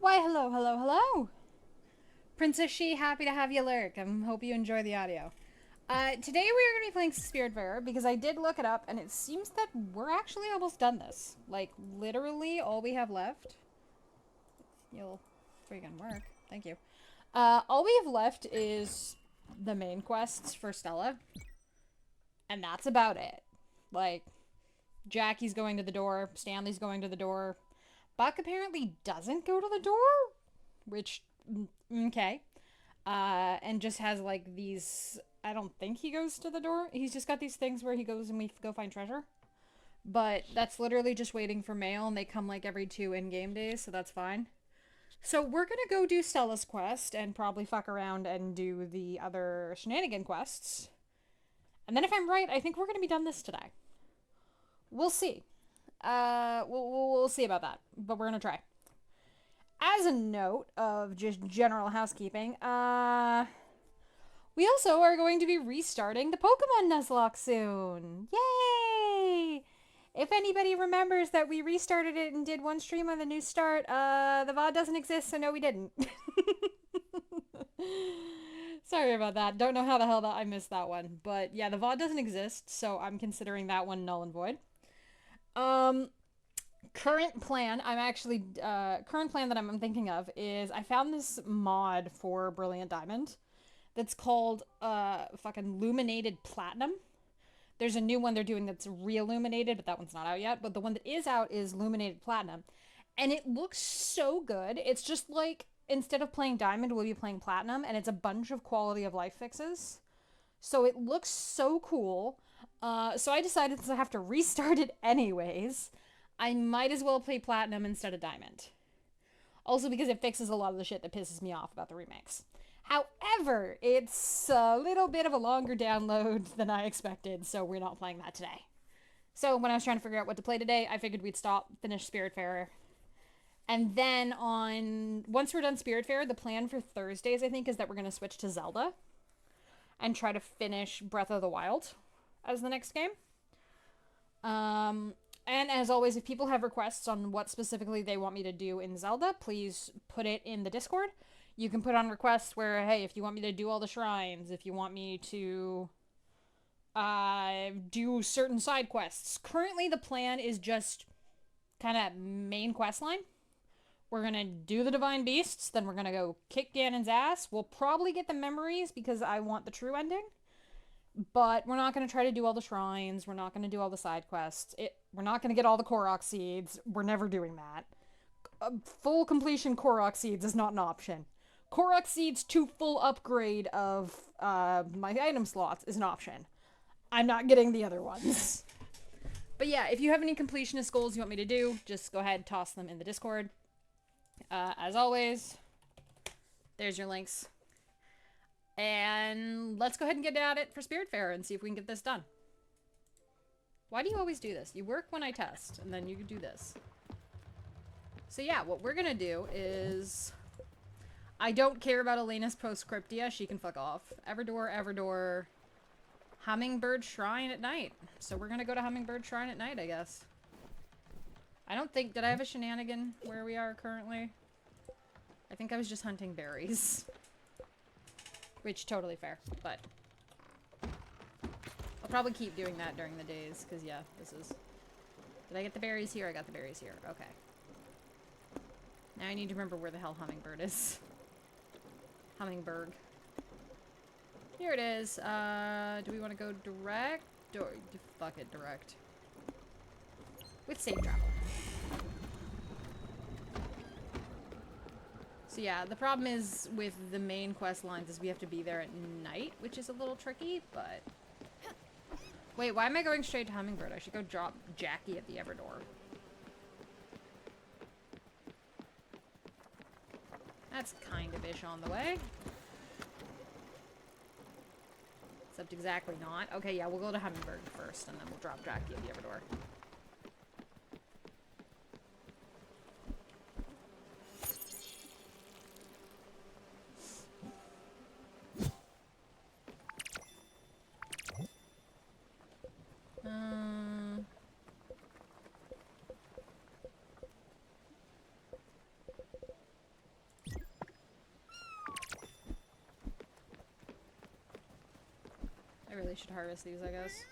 Why, hello, hello, hello! Princess She, happy to have you lurk. I hope you enjoy the audio. Today we are going to be playing Spiritfarer because I did look it up and it seems that we're actually almost done this. Like, literally all we have left. You'll freaking work. Thank you. All we have left is the main quests for Stella. And that's about it. Like, Jackie's going to the door, Stanley's going to the door. Buck apparently doesn't go to the door, which, okay. And just has like these. I don't think he goes to the door. He's just got these things where he goes and we go find treasure. But that's literally just waiting for mail, and they come like every 2 in-game days, so that's fine. So we're gonna go do Stella's quest and probably fuck around and do the other shenanigan quests. And then if I'm right, I think we're gonna be done this today. We'll see. We'll see about that, but we're gonna try. As a note of just general housekeeping, we also are going to be restarting the Pokemon Nuzlocke soon. Yay! If anybody remembers that we restarted it and did one stream on the new start, the VOD doesn't exist, so no, we didn't. Sorry about that. Don't know how the hell that I missed that one. But yeah, the VOD doesn't exist, so I'm considering that one null and void. Current plan, current plan that I'm thinking of is I found this mod for Brilliant Diamond that's called fucking Luminated Platinum. There's a new one they're doing that's re-illuminated, but that one's not out yet. But the one that is out is Luminated Platinum. And it looks so good. It's just like, instead of playing Diamond, we'll be playing Platinum, and it's a bunch of quality of life fixes. So it looks so cool. So I decided, since I have to restart it anyways, I might as well play Platinum instead of Diamond. Also because it fixes a lot of the shit that pisses me off about the remakes. However, it's a little bit of a longer download than I expected, so we're not playing that today. So when I was trying to figure out what to play today, I figured we'd stop, finish Spiritfarer. And then once we're done Spiritfarer, the plan for Thursdays, I think, is that we're going to switch to Zelda and try to finish Breath of the Wild as the next game. And as always, if people have requests on what specifically they want me to do in Zelda, please put it in the Discord. You can put on requests where, hey, if you want me to do all the shrines, if you want me to do certain side quests. Currently, the plan is just kind of main quest line. We're going to do the Divine Beasts, then we're going to go kick Ganon's ass. We'll probably get the memories because I want the true ending. But we're not going to try to do all the shrines. We're not going to do all the side quests. We're not going to get all the Korok seeds. We're never doing that. Full completion Korok seeds is not an option. Korok seeds to full upgrade of my item slots is an option. I'm not getting the other ones. But yeah, if you have any completionist goals you want me to do, just go ahead and toss them in the Discord. As always, there's your links. And let's go ahead and get at it for Spiritfarer and see if we can get this done. Why do you always do this? You work when I test, and then you do this. So yeah, what we're gonna do is... I don't care about Elena's Postscriptia. She can fuck off. Everdor. Hummingbird Shrine at night. So we're gonna go to Hummingbird Shrine at night, I guess. I don't think... Did I have a shenanigan where we are currently? I think I was just hunting berries. Which, totally fair, but... I'll probably keep doing that during the days, because yeah, this is... Did I get the berries here? I got the berries here. Okay. Now I need to remember where the hell Hummingbird is. Hummingberg. Here it is. Do we want to go direct? Or... Fuck it, direct. With safe travel. So yeah, the problem is with the main quest lines is we have to be there at night, which is a little tricky, but... Wait, why am I going straight to Hummingbird? I should go drop Jackie at the Everdor. That's kind of ish on the way. Except exactly not. Okay, yeah, we'll go to Hummingbird first, and then we'll drop Jackie at the Everdor. really should harvest these, I guess.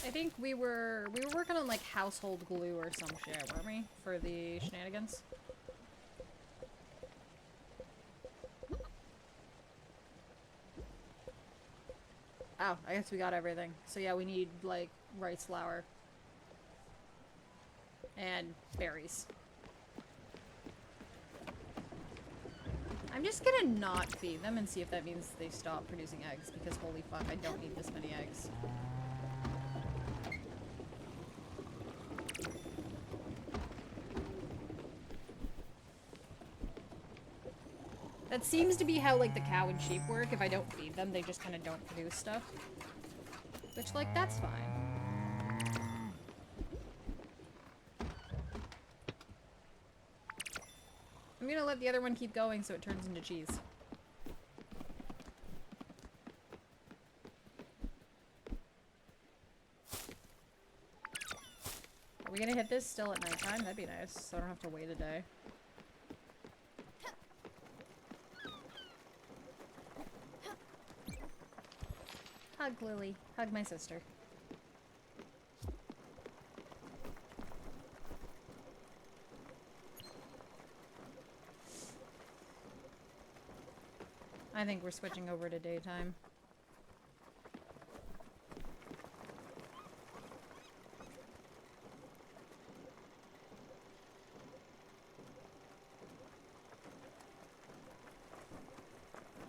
I think we were working on like household glue or some shit, weren't we? For the shenanigans. Oh, I guess we got everything. So yeah, we need like rice flour and berries. I'm just gonna not feed them and see if that means they stop producing eggs, because holy fuck, I don't need this many eggs. That seems to be how, like, the cow and sheep work. If I don't feed them, they just kind of don't produce stuff. Which, like, that's fine. I'm gonna let the other one keep going so it turns into cheese. Are we gonna hit this still at nighttime? That'd be nice, so I don't have to wait a day. Hug Lily. Hug my sister. I think we're switching over to daytime.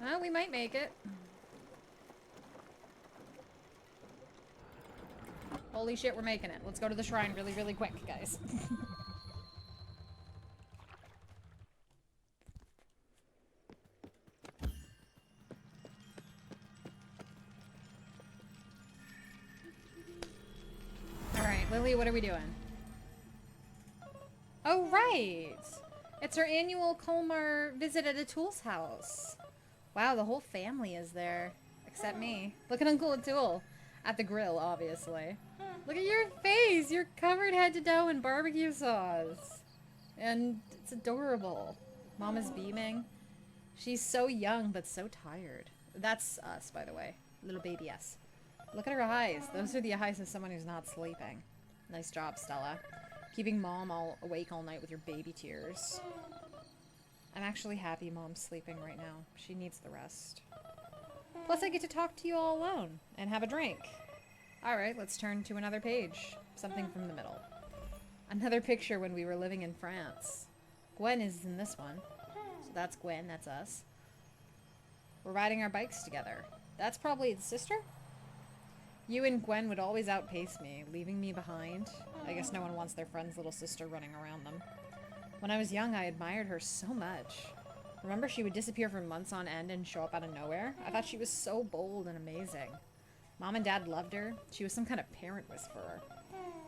Well, we might make it. Holy shit, we're making it. Let's go to the shrine really, really quick, guys. Alright, Lily, what are we doing? Oh, right! It's our annual Colmar visit at Atul's house. Wow, the whole family is there. Except me. Look at Uncle Atul. At the grill, obviously. Look at your face! You're covered head to toe in barbecue sauce. And it's adorable. Mom is beaming. She's so young, but so tired. That's us, by the way. Little baby us. Look at her eyes. Those are the eyes of someone who's not sleeping. Nice job, Stella. Keeping Mom all awake all night with your baby tears. I'm actually happy Mom's sleeping right now. She needs the rest. Plus, I get to talk to you all alone and have a drink. Alright, let's turn to another page. Something from the middle. Another picture when we were living in France. Gwen is in this one. So that's Gwen, that's us. We're riding our bikes together. That's probably the sister? You and Gwen would always outpace me, leaving me behind. I guess no one wants their friend's little sister running around them. When I was young, I admired her so much. Remember, she would disappear for months on end and show up out of nowhere? I thought she was so bold and amazing. Mom and Dad loved her. She was some kind of parent whisperer.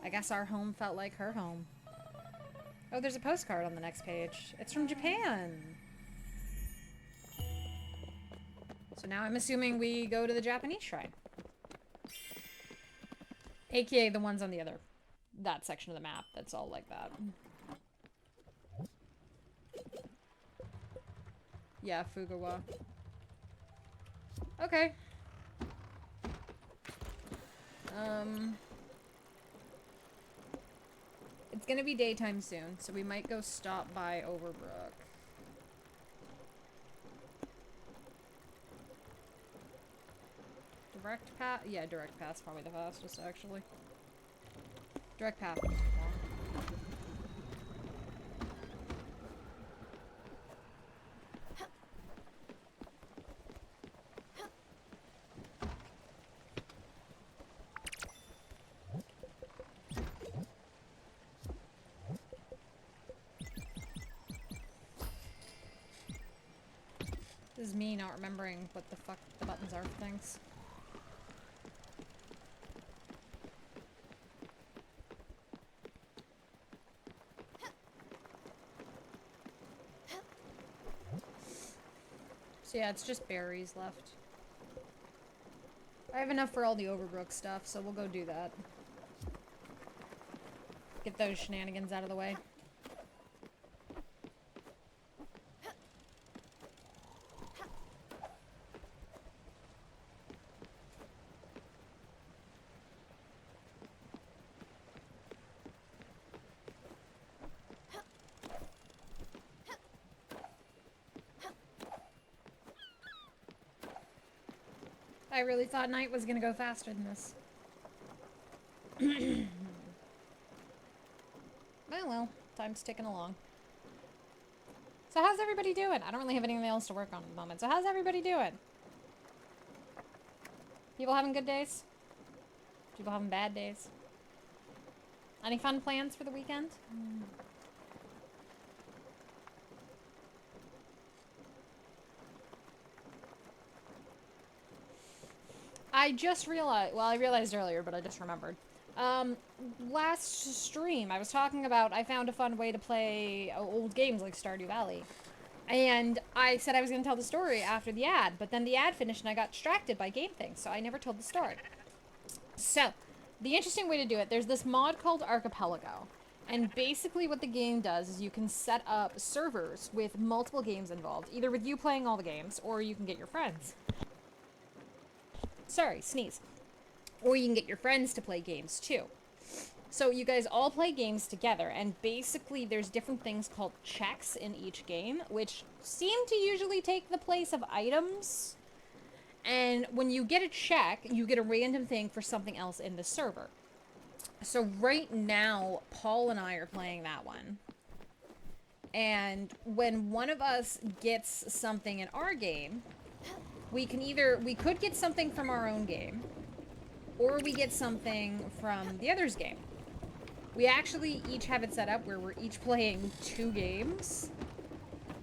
I guess our home felt like her home. Oh, there's a postcard on the next page. It's from Japan! So now I'm assuming we go to the Japanese shrine. AKA the ones on the other... that section of the map that's all like that. Yeah, Fugawa. Okay. It's gonna be daytime soon, so we might go stop by Overbrook. Direct path? Yeah, direct path's probably the fastest, actually. Direct path won't take long. This is me not remembering what the fuck the buttons are for things. So yeah, it's just berries left. I have enough for all the Overbrook stuff, so we'll go do that. Get those shenanigans out of the way. I really thought night was gonna go faster than this. Oh well, time's ticking along. So how's everybody doing? I don't really have anything else to work on at the moment. So how's everybody doing? People having good days? People having bad days? Any fun plans for the weekend? I just realized, well, I realized earlier, but I just remembered. Last stream, I was talking about I found a fun way to play old games like Stardew Valley. And I said I was going to tell the story after the ad, but then the ad finished and I got distracted by game things, so I never told the story. So, the interesting way to do it, there's this mod called Archipelago. And basically what the game does is you can set up servers with multiple games involved, either with you playing all the games, or you can get your friends. Sorry, sneeze. Or you can get your friends to play games too. So you guys all play games together, and basically there's different things called checks in each game, which seem to usually take the place of items. And when you get a check, you get a random thing for something else in the server. So right now, Paul and I are playing that one. And when one of us gets something in our game, we could get something from our own game, or we get something from the other's game. We actually each have it set up where we're each playing 2 games.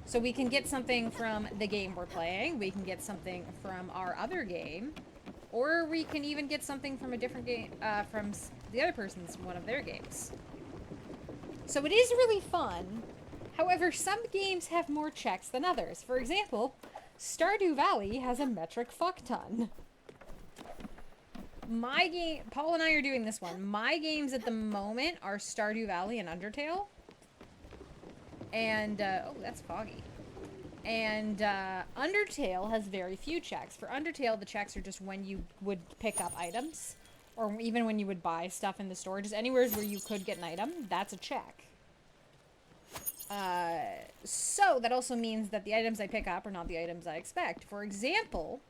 So we can get something from the game we're playing, we can get something from our other game, or we can even get something from a different game, from the other person's one of their games. So it is really fun. However, some games have more checks than others. For example, Stardew Valley has a metric fuckton. My game, Paul and I are doing this one. My games at the moment are Stardew Valley and Undertale. And, oh, that's foggy. And, Undertale has very few checks. For Undertale, the checks are just when you would pick up items. Or even when you would buy stuff in the store. Just anywhere where you could get an item, that's a check. So that also means that the items I pick up are not the items I expect. For example,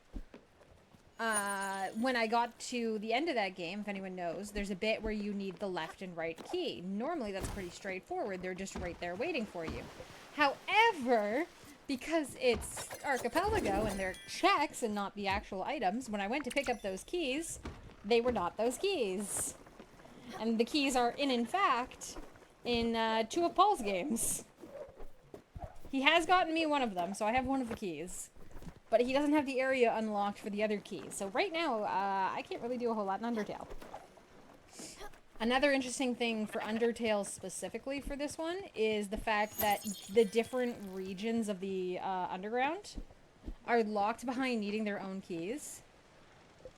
when I got to the end of that game, if anyone knows, there's a bit where you need the left and right key. Normally that's pretty straightforward. They're just right there waiting for you. However, because it's Archipelago and they're checks and not the actual items, when I went to pick up those keys, they were not those keys. And the keys are in fact, in 2 of Paul's games. He has gotten me one of them, so I have one of the keys. But he doesn't have the area unlocked for the other keys. So right now, I can't really do a whole lot in Undertale. Another interesting thing for Undertale specifically for this one is the fact that the different regions of the underground are locked behind needing their own keys.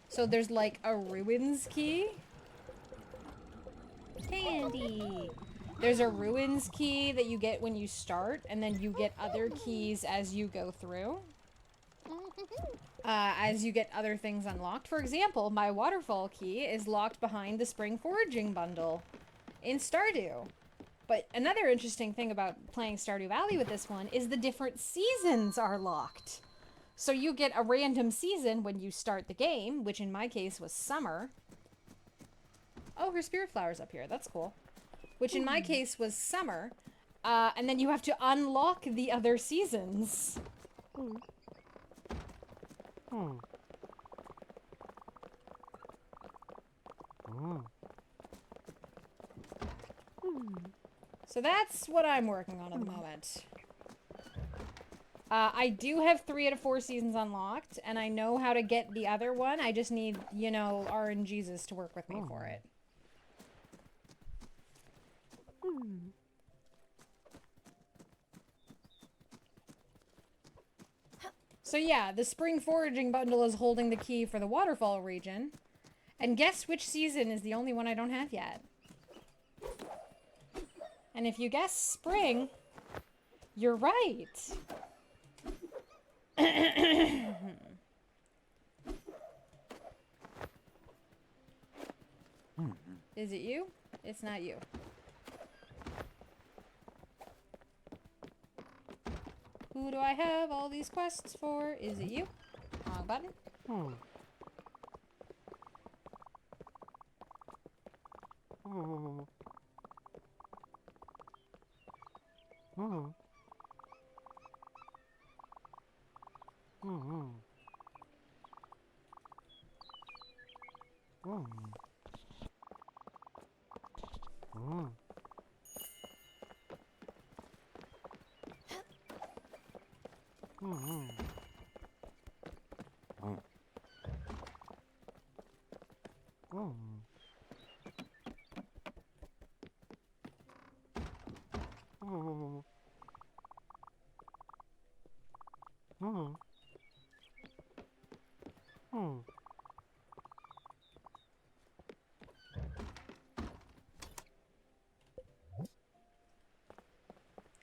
So there's like a ruins key. Candy! There's a ruins key that you get when you start, and then you get other keys as you go through. As you get other things unlocked. For example, my waterfall key is locked behind the spring foraging bundle in Stardew. But another interesting thing about playing Stardew Valley with this one is the different seasons are locked. So you get a random season when you start the game, which in my case was summer. Oh, her spirit flower's up here. That's cool. Which in my case was summer. And then you have to unlock the other seasons. So that's what I'm working on at the moment. I do have 3 out of 4 seasons unlocked, and I know how to get the other one. I just need, you know, RNGesus to work with me for it. So So yeah, the spring foraging bundle is holding the key for the waterfall region. And guess which season is the only one I don't have yet? And if you guess spring, you're right. Is it you? It's not you. Who do I have all these quests for? Is it you? Wrong button.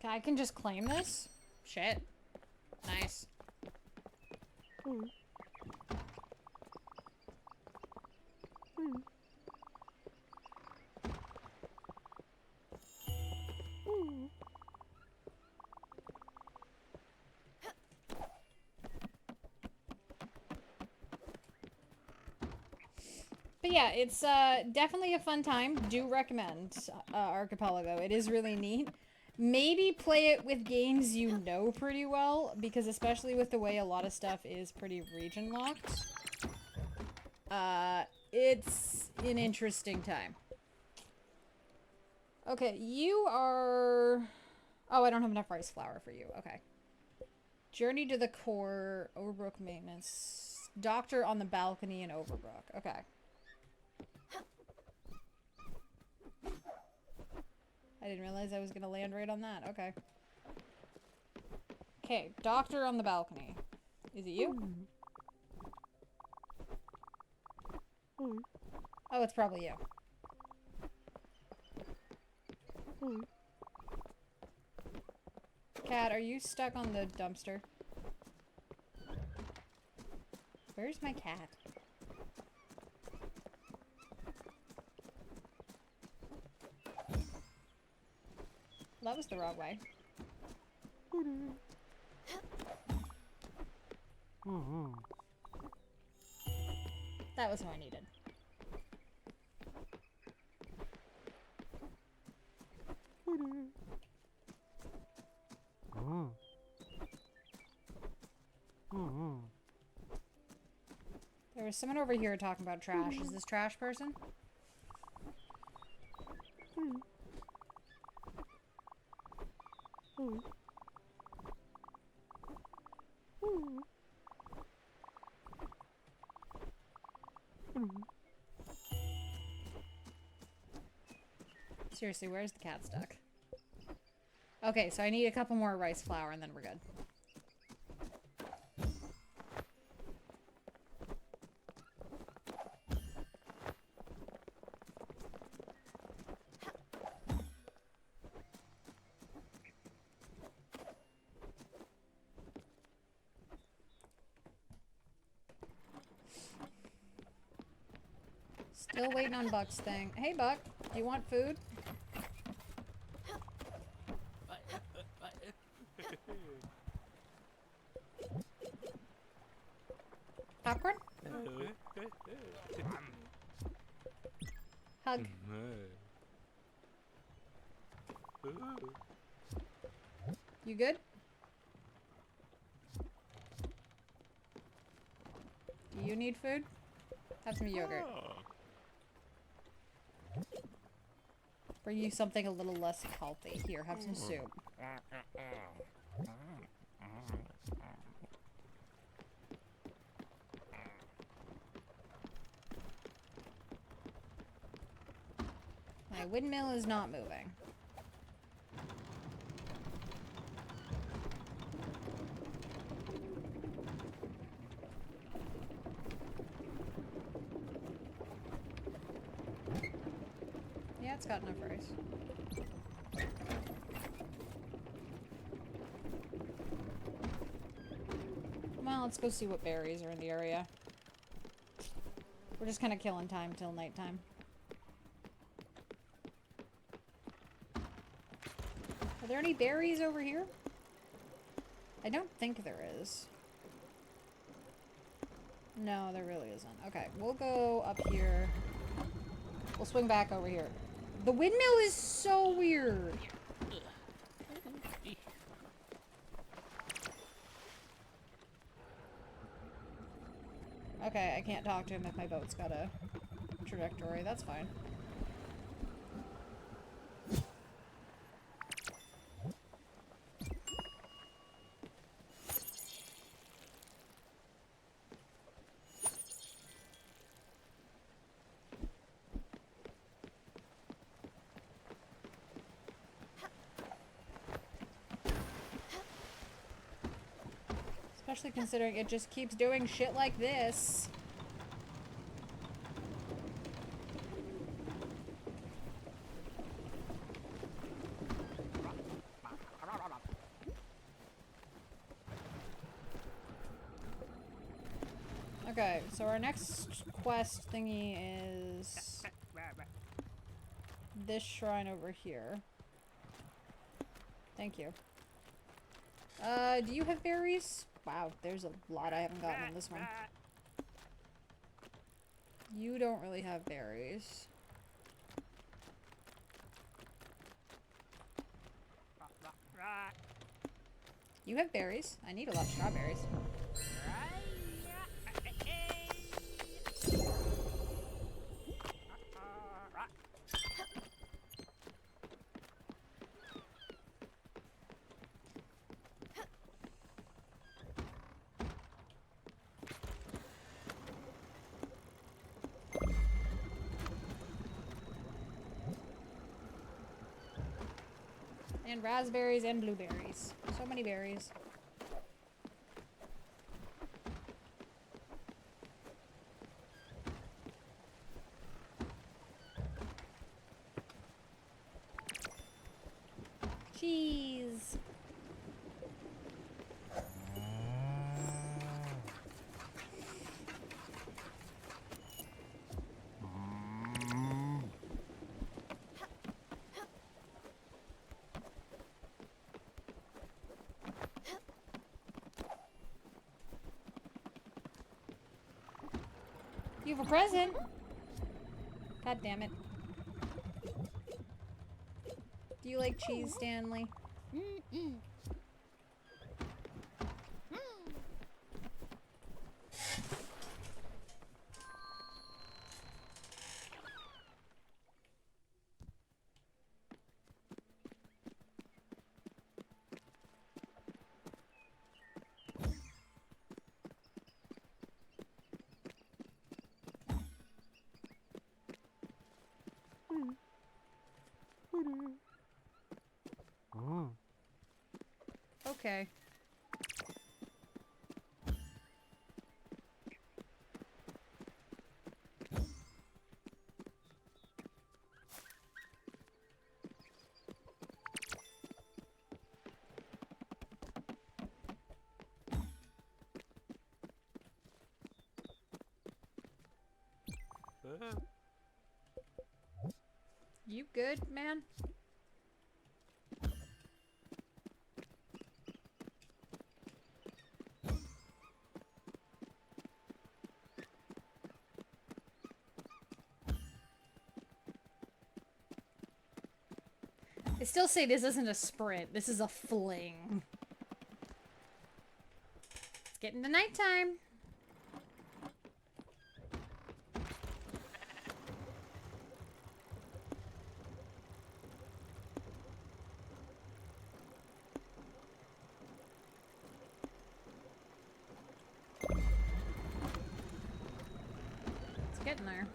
I can just claim this? Shit. Nice. But yeah, it's definitely a fun time. Do recommend Archipelago. It is really neat. Maybe play it with games you know pretty well, because especially with the way a lot of stuff is pretty region locked, it's an interesting time. Okay, you are... Oh, I don't have enough rice flour for you. Okay. Journey to the core, Overbrook maintenance, doctor on the balcony in Overbrook. Okay. I didn't realize I was going to land right on that. Okay. Okay, doctor on the balcony. Is it you? Oh, it's probably you. Cat, are you stuck on the dumpster? Where's my cat? That was the wrong way. That was what I needed. There was someone over here talking about trash. Is this trash person? Seriously, where's the cat stuck? Okay, so I need a couple more rice flour and then we're good. Still waiting on Buck's thing. Hey, Buck, do you want food? Popcorn? Hug. You good? Do you need food? Have some yogurt. Bring you something a little less healthy. Here, have some soup. My windmill is not moving. Yeah, it's got enough rice. Well, let's go see what berries are in the area. We're just kind of killing time till nighttime. Are there any berries over here? I don't think there is. No, there really isn't. Okay, we'll go up here. We'll swing back over here. The windmill is so weird. Okay, I can't talk to him if my boat's got a trajectory. That's fine. Especially considering it just keeps doing shit like this. Okay, so our next quest thingy is this shrine over here. Thank you. Do you have berries? Wow, there's a lot I haven't gotten on this one. You don't really have berries. You have berries. I need a lot of strawberries. And raspberries and blueberries. So many berries. Cheese. You have a present. God damn it. Do you like cheese, Stanley? Okay. You good, man? I still say this isn't a sprint. This is a fling. It's getting to nighttime. It's getting there.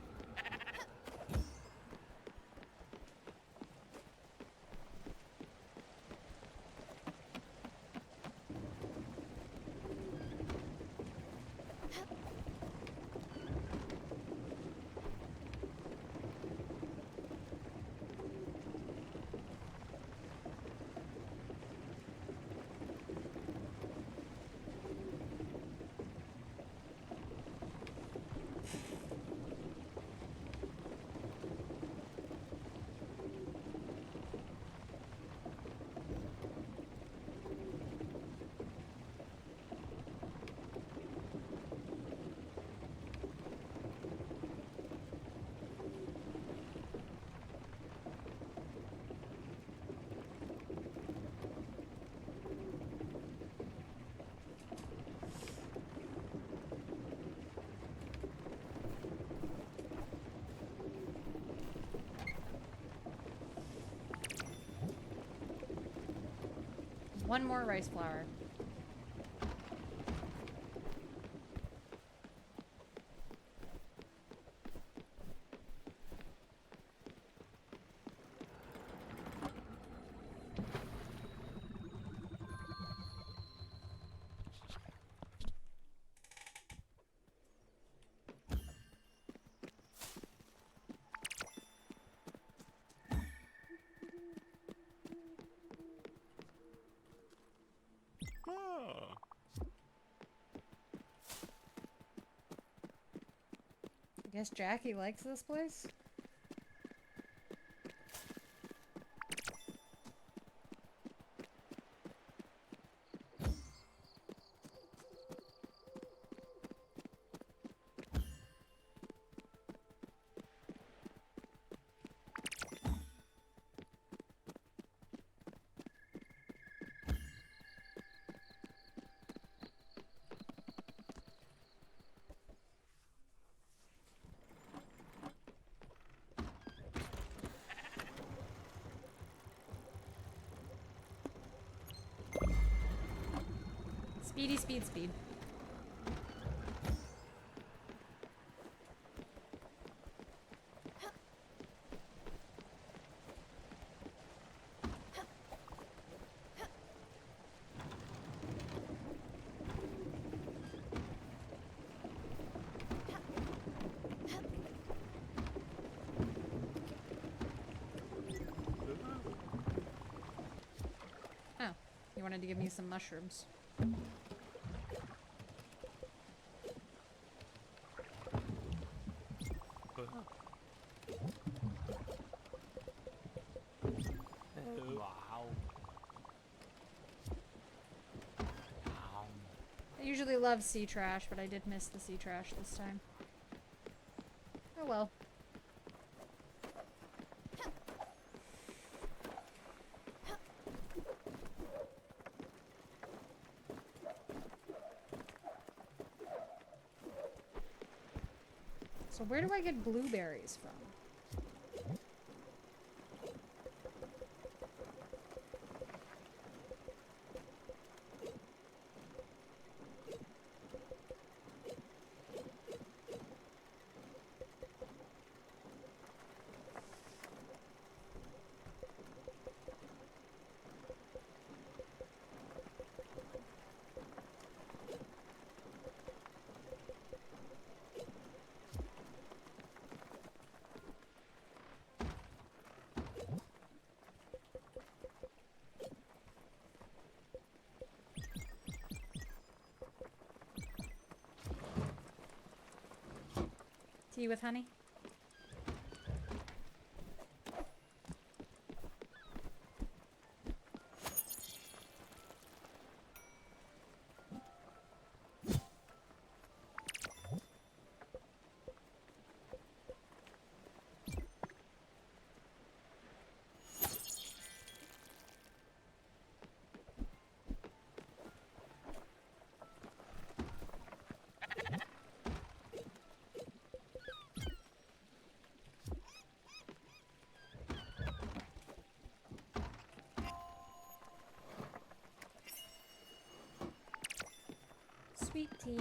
One more rice flour. I guess Jackie likes this place? Speedy, speed, speed. Oh, you wanted to give me some mushrooms. I usually love sea trash, but I did miss the sea trash this time. Oh well. So where do I get blueberries from? Tea with honey? Sweet tea.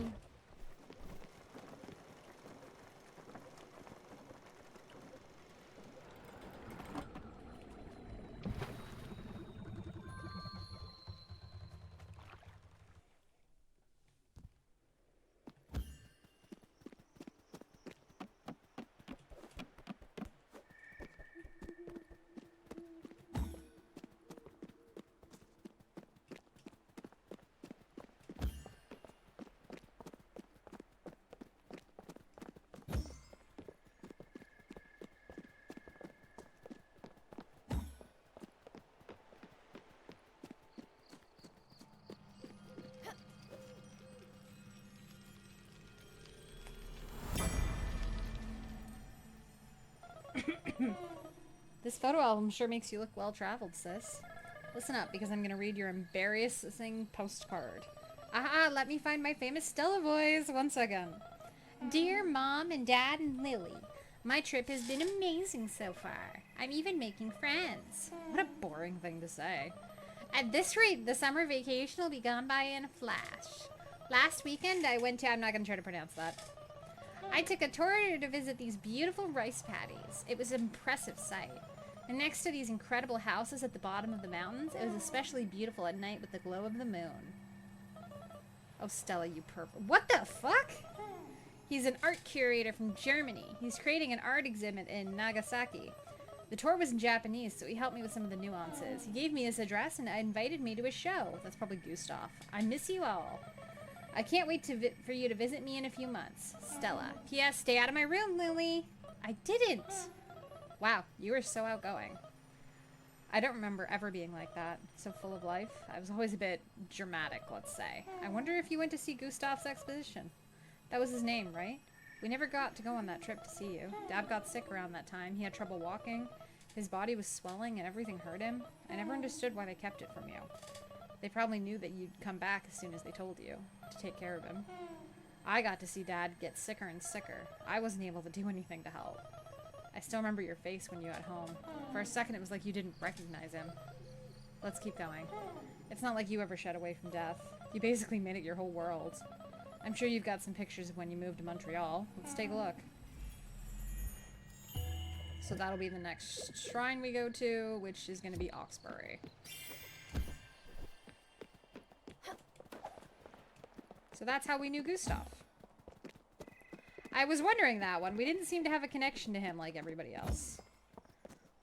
This photo album sure makes you look well-traveled, sis. Listen up, because I'm gonna read your embarrassing postcard. Aha, let me find my famous Stella voice. 1 second. Dear Mom and Dad and Lily, my trip has been amazing so far. I'm even making friends. What a boring thing to say. At this rate, the summer vacation will be gone by in a flash. Last weekend, I went to... I'm not going to try to pronounce that. I took a tour to visit these beautiful rice paddies. It was an impressive sight. And next to these incredible houses at the bottom of the mountains, it was especially beautiful at night with the glow of the moon. Oh, Stella, you pervert. What the fuck? He's an art curator from Germany. He's creating an art exhibit in Nagasaki. The tour was in Japanese, so he helped me with some of the nuances. He gave me his address and invited me to his show. That's probably Gustav. I miss you all. I can't wait for you to visit me in a few months. Stella. P.S. Stay out of my room, Lily. I didn't. Wow, you were so outgoing. I don't remember ever being like that. So full of life. I was always a bit dramatic, let's say. I wonder if you went to see Gustav's exposition. That was his name, right? We never got to go on that trip to see you. Dad got sick around that time. He had trouble walking. His body was swelling and everything hurt him. I never understood why they kept it from you. They probably knew that you'd come back as soon as they told you to take care of him. I got to see Dad get sicker and sicker. I wasn't able to do anything to help. I still remember your face when you got home. For a second, it was like you didn't recognize him. Let's keep going. It's not like you ever shied away from death. You basically made it your whole world. I'm sure you've got some pictures of when you moved to Montreal. Let's take a look. So that'll be the next shrine we go to, which is going to be Oxbury. So that's how we knew Gustav. I was wondering that one. We didn't seem to have a connection to him like everybody else.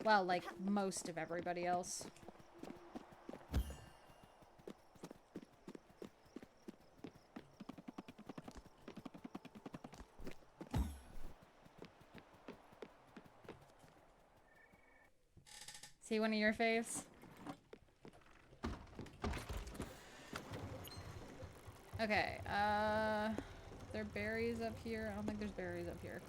Well, like most of everybody else. See one of your faves? Okay, there are berries up here? I don't think there's berries up here.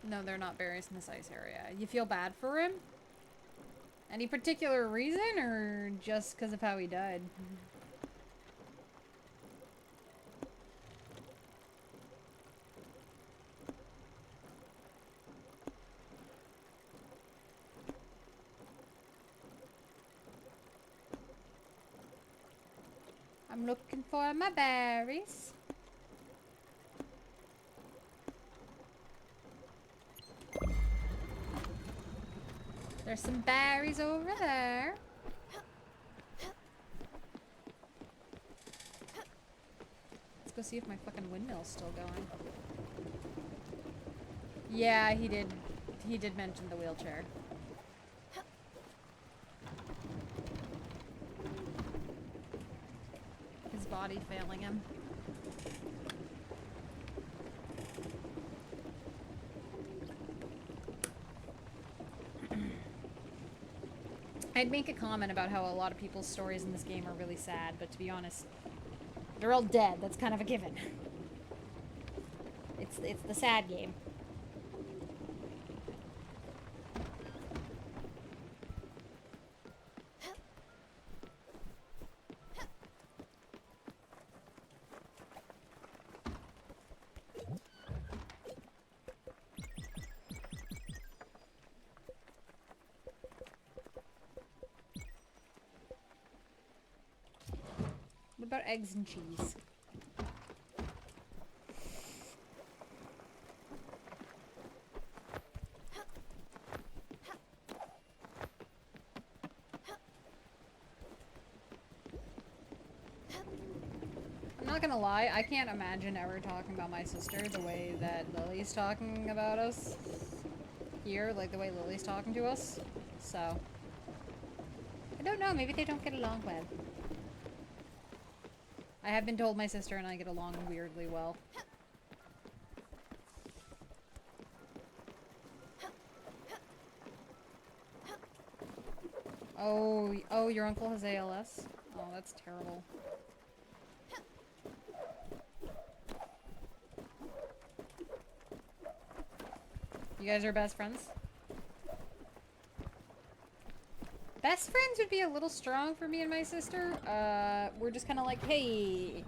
No, they're not berries in this ice area. You feel bad for him? Any particular reason, or just because of how he died? I'm looking for my berries. There's some berries over there. Let's go see if my fucking windmill's still going. Yeah, he did mention the wheelchair. Body failing him. I'd make a comment about how a lot of people's stories in this game are really sad, but to be honest, they're all dead. That's kind of a given. It's the sad game. What about eggs and cheese? I'm not gonna lie, I can't imagine ever talking about my sister the way that Lily's talking about us here, like the way Lily's talking to us. So, I don't know, maybe they don't get along well. I have been told my sister and I get along weirdly well. Oh, your uncle has ALS? Oh, that's terrible. You guys are best friends? Best friends would be a little strong for me and my sister. We're just kind of like, hey.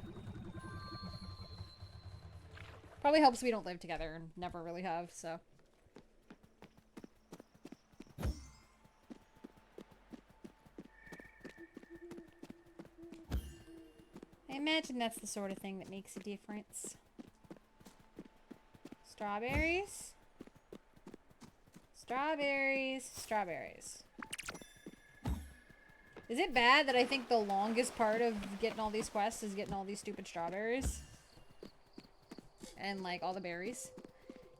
Probably helps we don't live together and never really have, so. imagine that's the sort of thing that makes a difference. Strawberries. Strawberries. Strawberries. Is it bad that I think the longest part of getting all these quests is getting all these stupid strawberries? And, like, all the berries?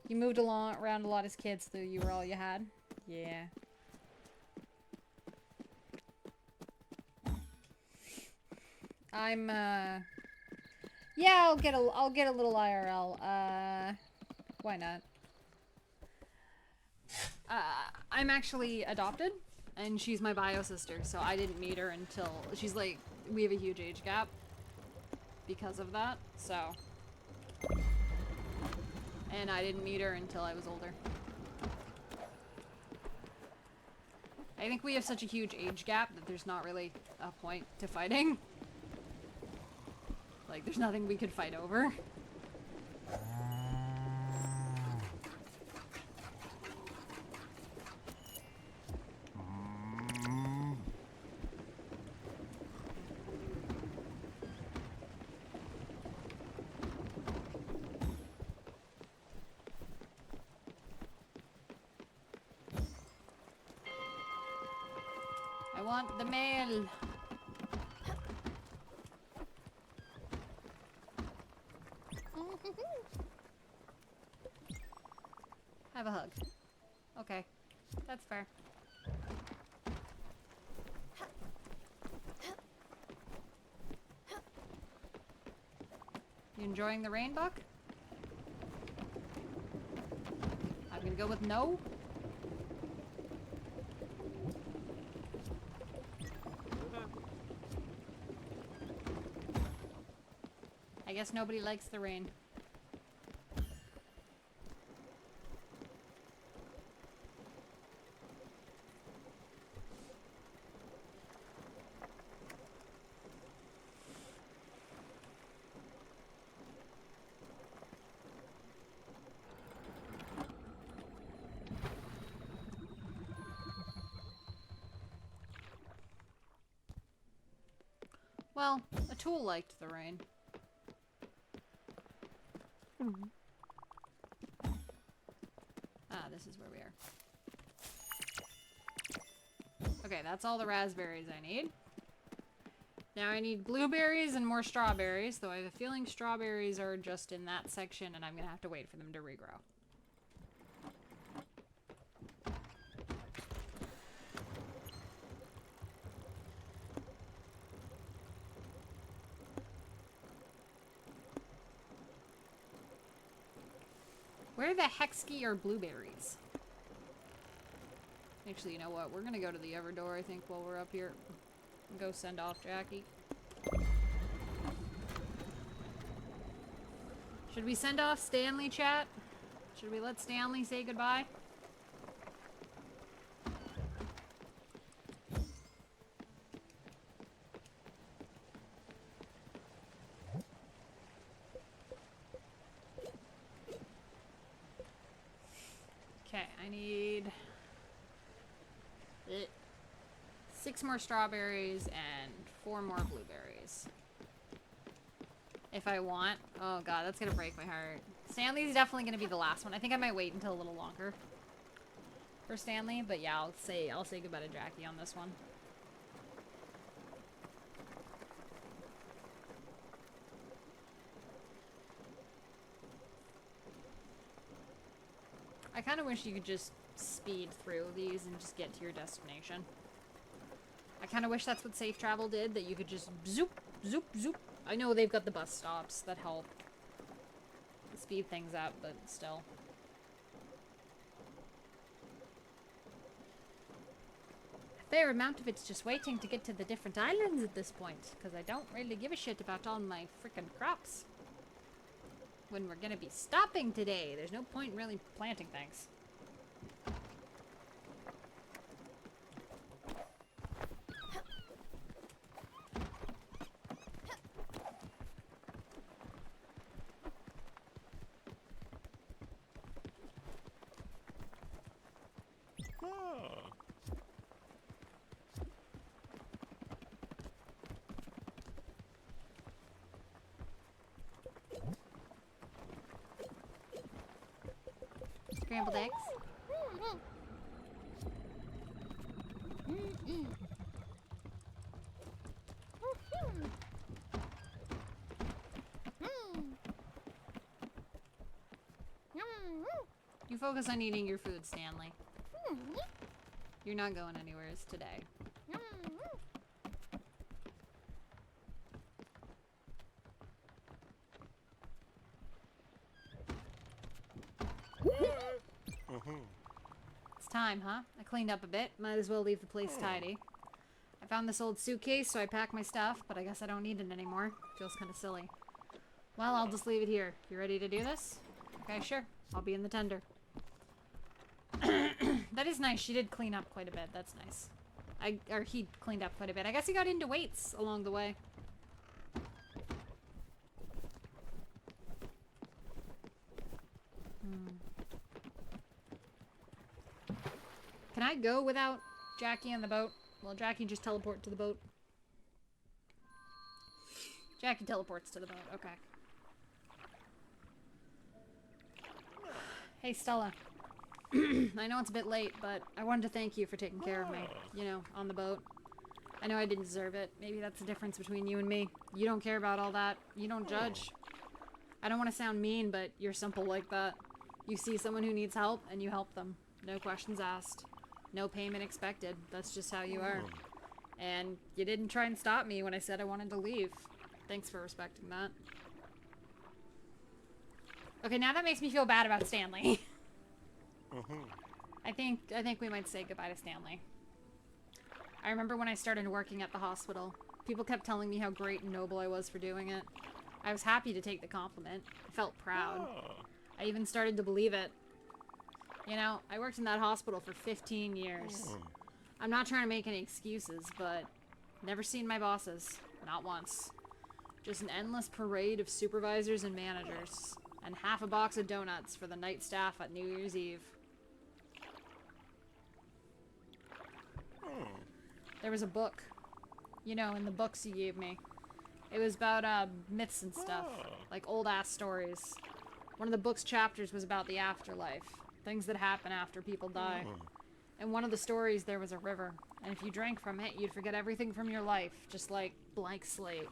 You moved around a lot as kids, so you were all you had? Yeah. I'm, yeah, I'll get a little IRL. Why not? I'm actually adopted, and she's my bio sister, so I didn't meet her until she's like, we have a huge age gap because of that, so. And I didn't meet her until I was older. I think we have such a huge age gap that there's not really a point to fighting. Like, there's nothing we could fight over. I want the mail. Have a hug. Okay. That's fair. You enjoying the rain, Buck? I'm gonna go with no. I guess nobody likes the rain. Well, a tool liked the rain. Ah, this is where we are. Okay, that's all the raspberries I need. Now I need blueberries and more strawberries, though I have a feeling strawberries are just in that section and I'm gonna have to wait for them to regrow. Where the hexkey are blueberries? Actually, you know what? We're gonna go to the other door, I think, while we're up here. And go send off Jackie. Should we send off Stanley, chat? Should we let Stanley say goodbye? Okay, I need 6 more strawberries and 4 more blueberries. If I want. Oh god, that's gonna break my heart. Stanley's definitely gonna be the last one. I think I might wait until a little longer for Stanley, but yeah, I'll say goodbye to Jackie on this one. I kind of wish you could just speed through these and just get to your destination. I kind of wish that's what safe travel did, that you could just zoop, zoop, zoop. I know they've got the bus stops that help speed things up, but still. A fair amount of it's just waiting to get to the different islands at this point, because I don't really give a shit about all my frickin' crops. When we're gonna be stopping today, there's no point in really planting things. scrambled eggs. You focus on eating your food, Stanley. You're not going anywhere today. It's time, huh? I cleaned up a bit. Might as well leave the place tidy. I found this old suitcase, so I packed my stuff, but I guess I don't need it anymore. Feels kind of silly. Well, I'll just leave it here. You ready to do this? Okay, sure. I'll be in the tender. That is nice. She did clean up quite a bit. That's nice. Or he cleaned up quite a bit. I guess he got into weights along the way. Can I go without Jackie on the boat? Well, Jackie just teleport to the boat. Jackie teleports to the boat. Okay. Hey, Stella. I know it's a bit late, but I wanted to thank you for taking care of me, you know, on the boat. I know I didn't deserve it. Maybe that's the difference between you and me. You don't care about all that. You don't judge. I don't want to sound mean, but you're simple like that. You see someone who needs help, and you help them. No questions asked. No payment expected. That's just how you are. And you didn't try and stop me when I said I wanted to leave. Thanks for respecting that. Okay, now that makes me feel bad about Stanley. I think we might say goodbye to Stanley. I remember when I started working at the hospital, people kept telling me how great and noble I was for doing it. I was happy to take the compliment. I felt proud. I even started to believe it. You know, I worked in that hospital for 15 years. I'm not trying to make any excuses, but never seen my bosses. Not once. Just an endless parade of supervisors and managers. And half a box of donuts for the night staff at New Year's Eve. There was a book. You know, in the books you gave me. It was about, myths and stuff. Like old-ass stories. One of the book's chapters was about the afterlife. Things that happen after people die. In one of the stories, there was a river. And if you drank from it, you'd forget everything from your life. Just like blank slate.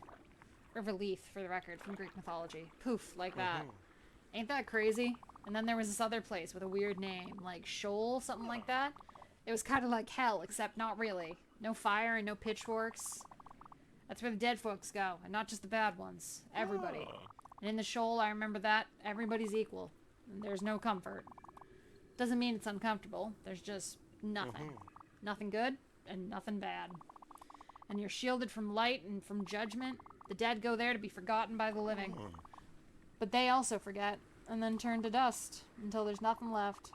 River Leaf, for the record, from Greek mythology. Poof, like that. Ain't that crazy? And then there was this other place with a weird name. Like Shoal, something like that. It was kind of like hell, except not really. No fire and no pitchforks. That's where the dead folks go, and not just the bad ones. Everybody. And in the Shoal, I remember that everybody's equal. And there's no comfort. Doesn't mean it's uncomfortable. There's just nothing. Nothing good, and nothing bad. And you're shielded from light and from judgment. The dead go there to be forgotten by the living. But they also forget, and then turn to dust, until there's nothing left.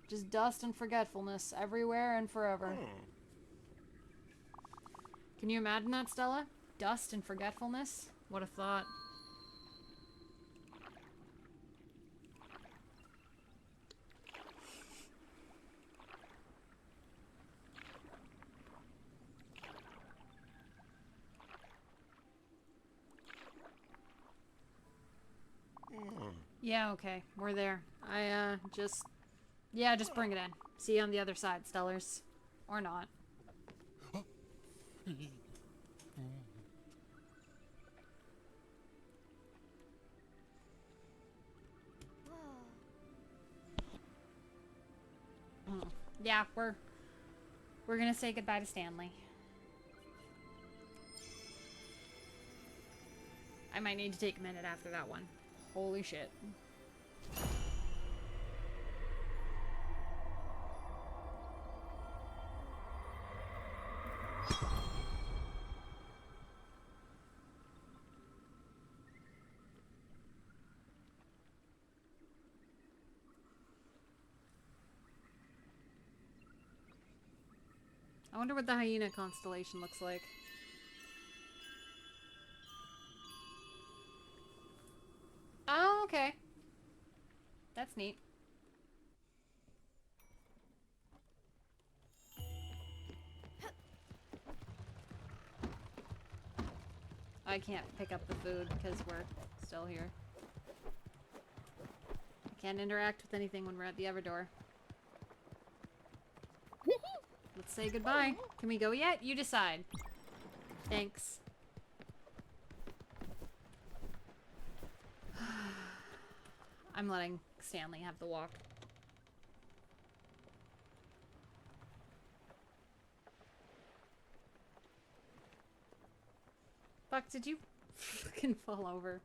Just dust and forgetfulness, everywhere and forever. Can you imagine that, Stella? Dust and forgetfulness? What a thought. Yeah, okay. We're there. Yeah, just bring it in. See you on the other side, Stellars. Or not. Yeah, we're gonna say goodbye to Stanley. I might need to take a minute after that one. Holy shit. I wonder what the hyena constellation looks like. Oh, okay. That's neat. I can't pick up the food because we're still here. I Can't interact with anything when we're at the Everdor. Let's say goodbye. Can we go yet? You decide. Thanks. I'm letting Stanley have the walk. Fuck, did you fucking fall over?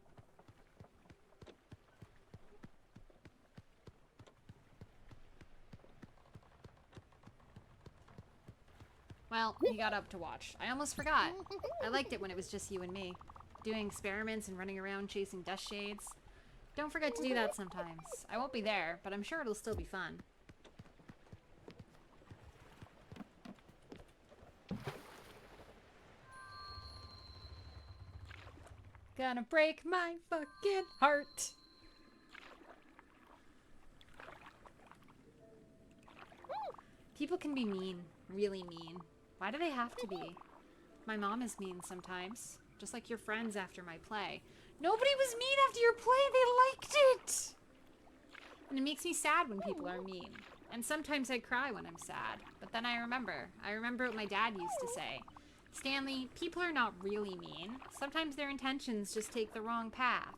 Well, he got up to watch. I almost forgot. I liked it when it was just you and me. Doing experiments and running around chasing dust shades. Don't forget to do that sometimes. I won't be there, but I'm sure it'll still be fun. Gonna break my fucking heart. People can be mean. Really mean. Why do they have to be? My mom is mean sometimes. Just like your friends after my play. Nobody was mean after your play. They liked it. And it makes me sad when people are mean. And sometimes I cry when I'm sad. But then I remember. I remember what my dad used to say. Stanley, people are not really mean. Sometimes their intentions just take the wrong path.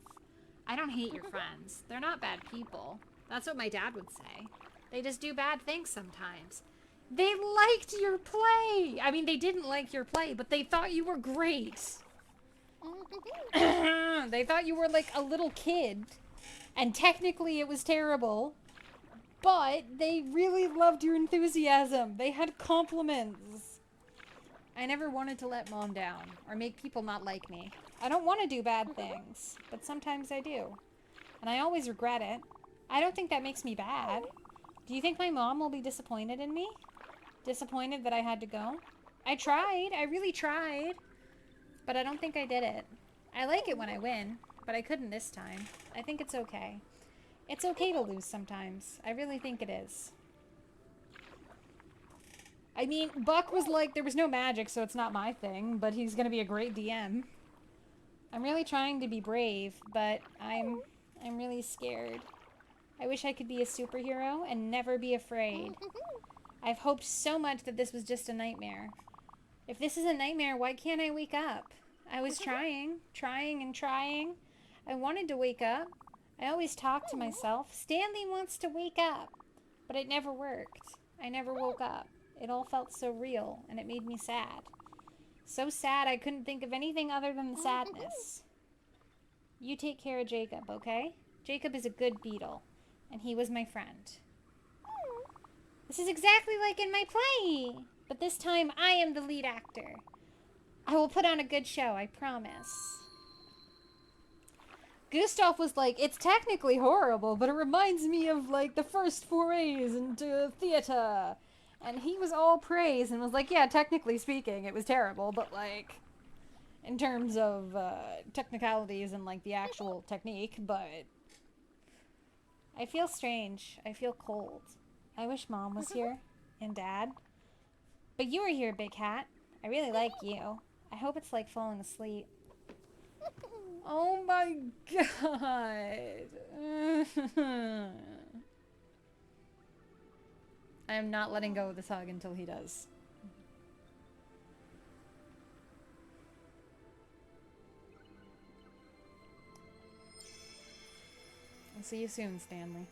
I don't hate your friends. They're not bad people. That's what my dad would say. They just do bad things sometimes. They liked your play! I mean, they didn't like your play, but they thought you were great. They thought you were like a little kid. And technically it was terrible. But they really loved your enthusiasm. They had compliments. I never wanted to let Mom down or make people not like me. I don't want to do bad things, but sometimes I do. And I always regret it. I don't think that makes me bad. Do you think my mom will be disappointed in me? Disappointed that I had to go? I tried. I really tried. But I don't think I did it. I like it when I win, but I couldn't this time. I think it's okay. It's okay to lose sometimes. I really think it is. I mean, Buck was like, there was no magic, so it's not my thing, but he's gonna be a great DM. I'm really trying to be brave, but I'm really scared. I wish I could be a superhero and never be afraid. I've hoped so much that this was just a nightmare. If this is a nightmare, why can't I wake up? I was trying and trying. I wanted to wake up. I always talk to myself. Stanley wants to wake up. But it never worked. I never woke up. It all felt so real, and it made me sad. So sad I couldn't think of anything other than the sadness. You take care of Jacob, okay? Jacob is a good beetle, and he was my friend. This is exactly like in my play, but this time I am the lead actor. I will put on a good show, I promise. Gustav was like, it's technically horrible, but it reminds me of, like, the first forays into theater. And he was all praise and was like, yeah, technically speaking, it was terrible, but, like, in terms of technicalities and, like, the actual technique, but I feel strange. I feel cold. I wish Mom was here and Dad. But you were here, Big Hat. I really like you. I hope it's like falling asleep. Oh my god. I am not letting go of this hug until he does. I'll see you soon, Stanley.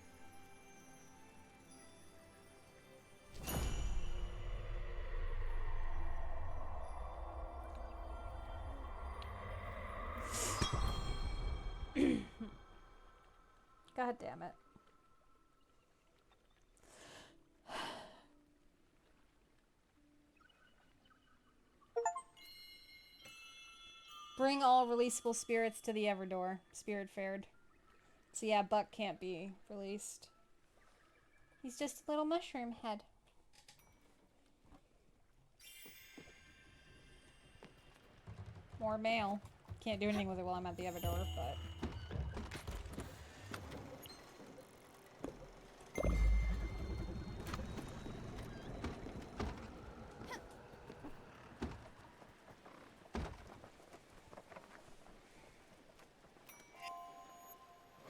God damn it. Bring all releasable spirits to the Everdor. Spirit fared. So yeah, Buck can't be released. He's just a little mushroom head. More mail. Can't do anything with it while I'm at the Everdor, but...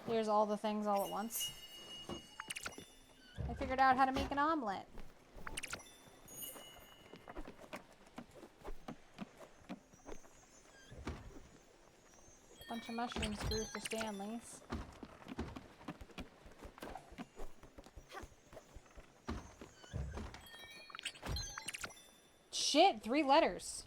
Here's all the things all at once. figured out how to make an omelet. Bunch of mushroom screw for Stanley's. Shit, 3 letters.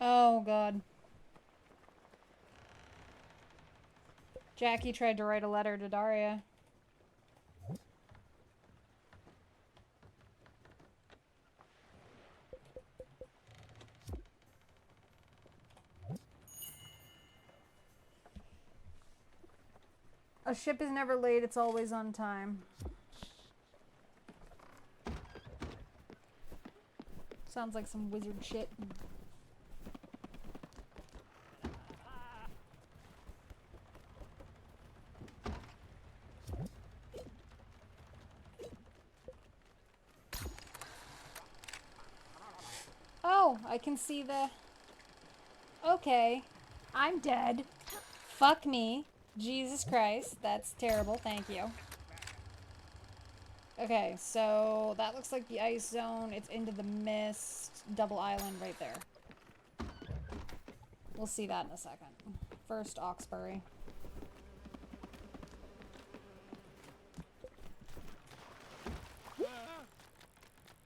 Oh, God. Jackie tried to write a letter to Daria. A ship is never late, it's always on time. Sounds like some wizard shit. Oh, I can see the... Okay. I'm dead. Fuck me. Jesus Christ. That's terrible. Thank you. Okay, so that looks like the ice zone. It's into the mist. Double island right there. We'll see that in a second. First, Oxbury.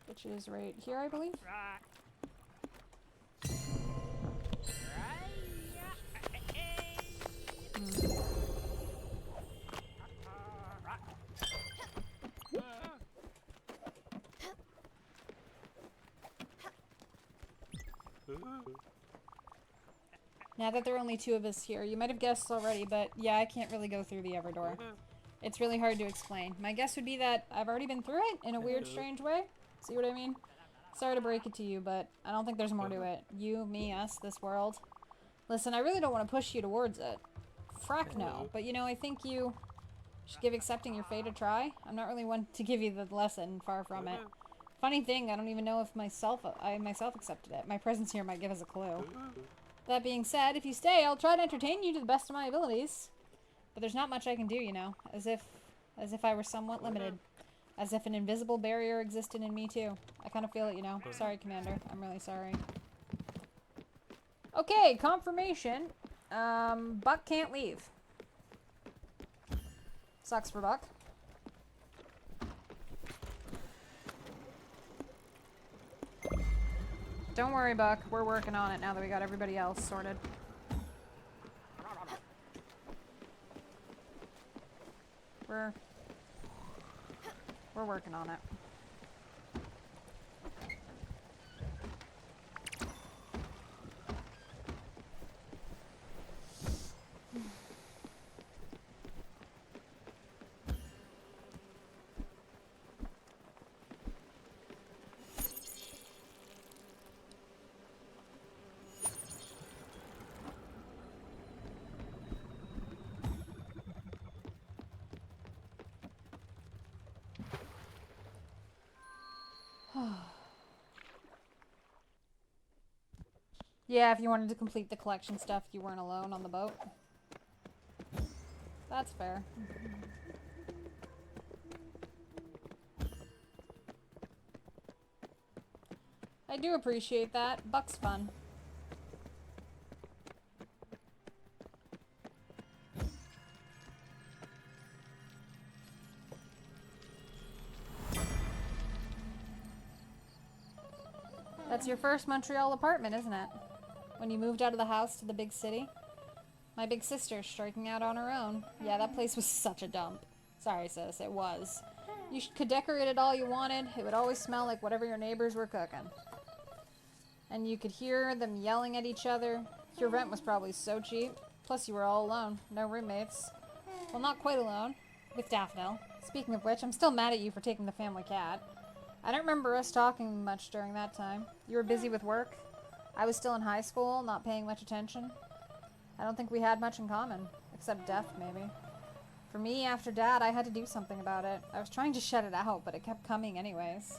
Which is right here, I believe. Now that there are only 2 of us here, you might have guessed already, but yeah, I can't really go through the Everdoor. It's really hard to explain. My guess would be that I've already been through it in a weird, strange way. See what I mean? Sorry to break it to you, but I don't think there's more to it. You, me, us, this world. Listen, I really don't want to push you towards it. Frack no. But you know, I think you should give accepting your fate a try. I'm not really one to give you the lesson, far from it. Funny thing, I don't even know if I myself accepted it. My presence here might give us a clue. That being said, if you stay, I'll try to entertain you to the best of my abilities. But there's not much I can do, you know. As if I were somewhat limited. As if an invisible barrier existed in me too. I kind of feel it, you know. Sorry, Commander. I'm really sorry. Okay, confirmation. Buck can't leave. Sucks for Buck. Don't worry, Buck. We're working on it now that we got everybody else sorted. We're working on it. Yeah, if you wanted to complete the collection stuff, you weren't alone on the boat. That's fair. I do appreciate that. Buck's fun. That's your first Montreal apartment, isn't it? When you moved out of the house to the big city? My big sister striking out on her own. Yeah, that place was such a dump. Sorry, sis, it was. You could decorate it all you wanted. It would always smell like whatever your neighbors were cooking. And you could hear them yelling at each other. Your rent was probably so cheap. Plus you were all alone. No roommates. Well, not quite alone. With Daphne. Speaking of which, I'm still mad at you for taking the family cat. I don't remember us talking much during that time. You were busy with work. I was still in high school, not paying much attention. I don't think we had much in common. Except death, maybe. For me, after Dad, I had to do something about it. I was trying to shut it out, but it kept coming anyways.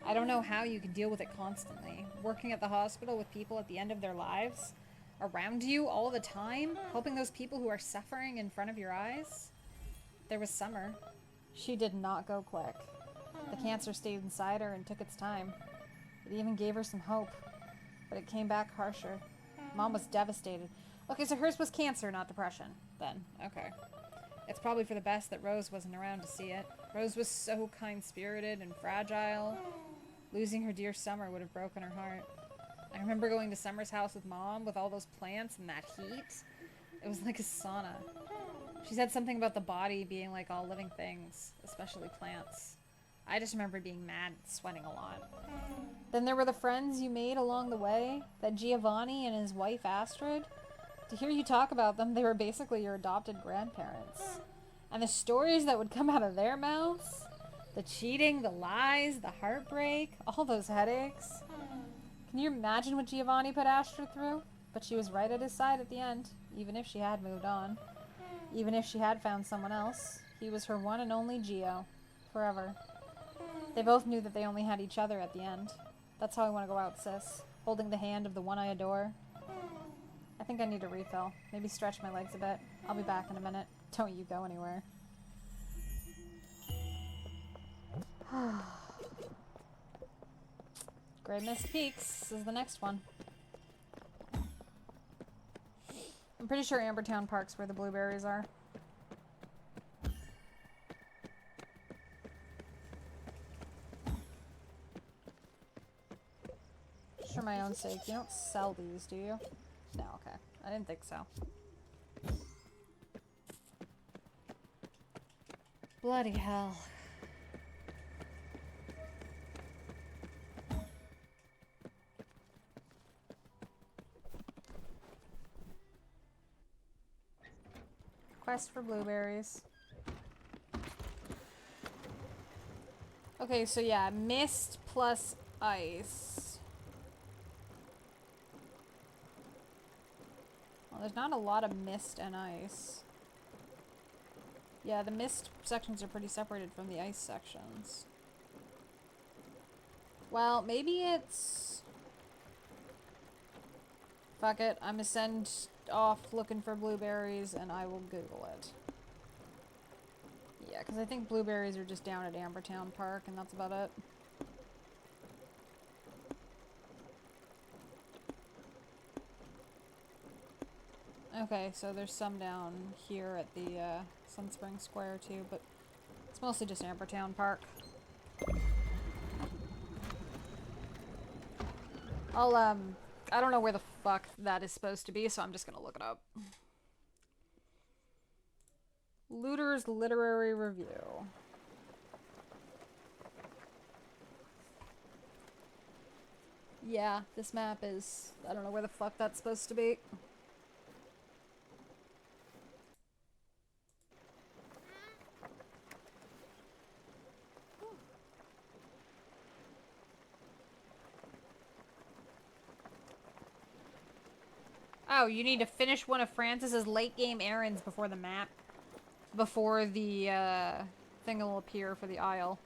I don't know how you can deal with it constantly. Working at the hospital with people at the end of their lives, around you all the time, helping those people who are suffering in front of your eyes. There was Summer. She did not go quick. The cancer stayed inside her and took its time. It even gave her some hope, but it came back harsher. Mom was devastated. Okay, so hers was cancer, not depression, then. Okay. It's probably for the best that Rose wasn't around to see it. Rose was so kind-spirited and fragile. Losing her dear Summer would have broken her heart. I remember going to Summer's house with Mom with all those plants and that heat. It was like a sauna. She said something about the body being like all living things, especially plants. I just remember being mad and sweating a lot. Then there were the friends you made along the way, that Giovanni and his wife Astrid. To hear you talk about them, they were basically your adopted grandparents. And the stories that would come out of their mouths, the cheating, the lies, the heartbreak, all those headaches. Can you imagine what Giovanni put Astrid through? But she was right at his side at the end, even if she had moved on. Even if she had found someone else. He was her one and only Gio. Forever. They both knew that they only had each other at the end. That's how I want to go out, sis. Holding the hand of the one I adore. I think I need a refill. Maybe stretch my legs a bit. I'll be back in a minute. Don't you go anywhere. Great Mist Peaks is the next one. I'm pretty sure Ambertown Park's where the blueberries are. Just for my own sake. You don't sell these, do you? No, okay. I didn't think so. Bloody hell. Quest for blueberries. Okay, so yeah, mist plus ice. Well, there's not a lot of mist and ice. Yeah, the mist sections are pretty separated from the ice sections. Well, maybe it's... Fuck it, I'm gonna send off looking for blueberries and I will Google it. Yeah, because I think blueberries are just down at Ambertown Park and that's about it. Okay, so there's some down here at the Sunspring Square too, but it's mostly just Ambertown Park. I don't know where the fuck that is supposed to be, so I'm just gonna look it up. Looter's Literary Review. Yeah, this map is... I don't know where the fuck that's supposed to be. Oh, you need to finish one of Francis's late game errands before the map. Before the thing will appear for the aisle.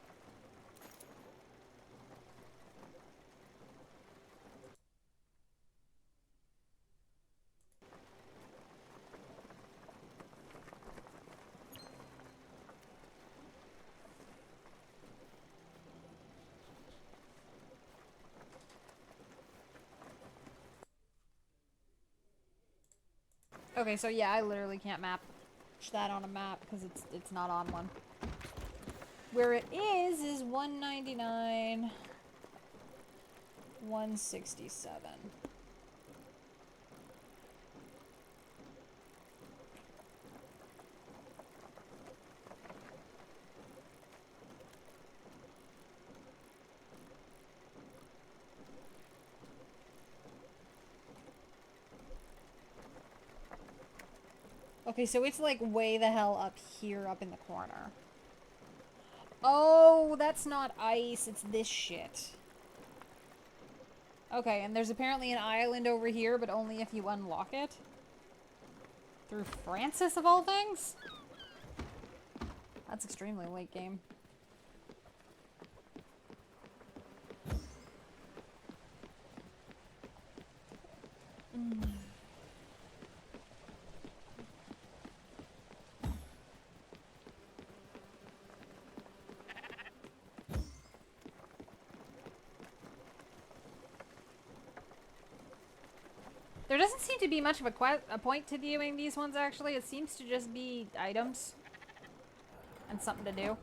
Okay, so yeah, I literally can't map that on a map because it's not on one. Where it is 199, 167. Okay, so it's like way the hell up here, up in the corner. Oh, that's not ice, it's this shit. Okay, and there's apparently an island over here, but only if you unlock it. Through Francis, of all things? That's extremely late game. There doesn't seem to be much of a point to viewing these ones, actually. It seems to just be items and something to do.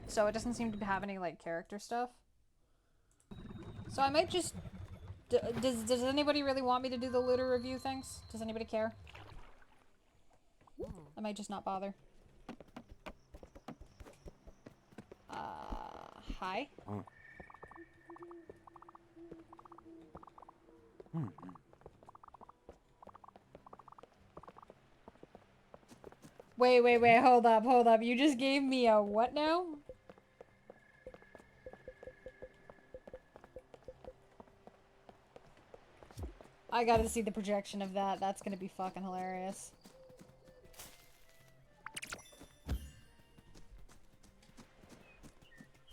So it doesn't seem to have any, like, character stuff. So I might just... Does anybody really want me to do the looter review things? Does anybody care? I might just not bother. Hi? Wait, hold up. You just gave me a what now? I gotta see the projection of that. That's gonna be fucking hilarious.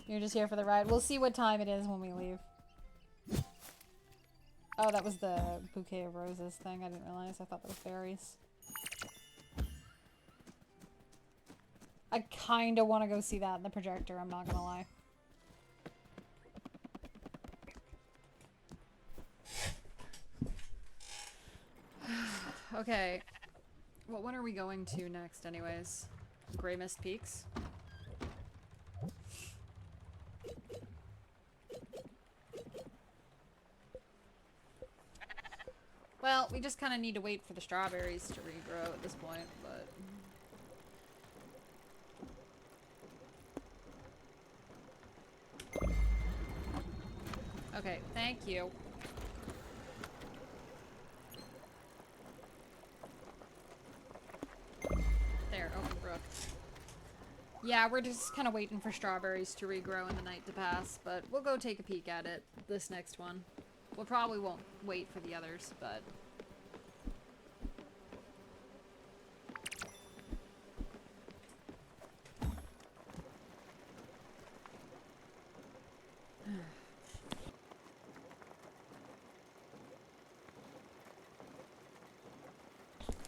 You're just here for the ride. We'll see what time it is when we leave. Oh, that was the bouquet of roses thing. I didn't realize. I thought that was fairies. I kinda wanna go see that in the projector, I'm not gonna lie. Okay. What one are we going to next, anyways? Grey Mist Peaks? Well, we just kind of need to wait for the strawberries to regrow at this point, but... Okay, thank you. There, open brook. Yeah, we're just kind of waiting for strawberries to regrow and the night to pass, but we'll go take a peek at it, this next one. We'll probably won't wait for the others, but...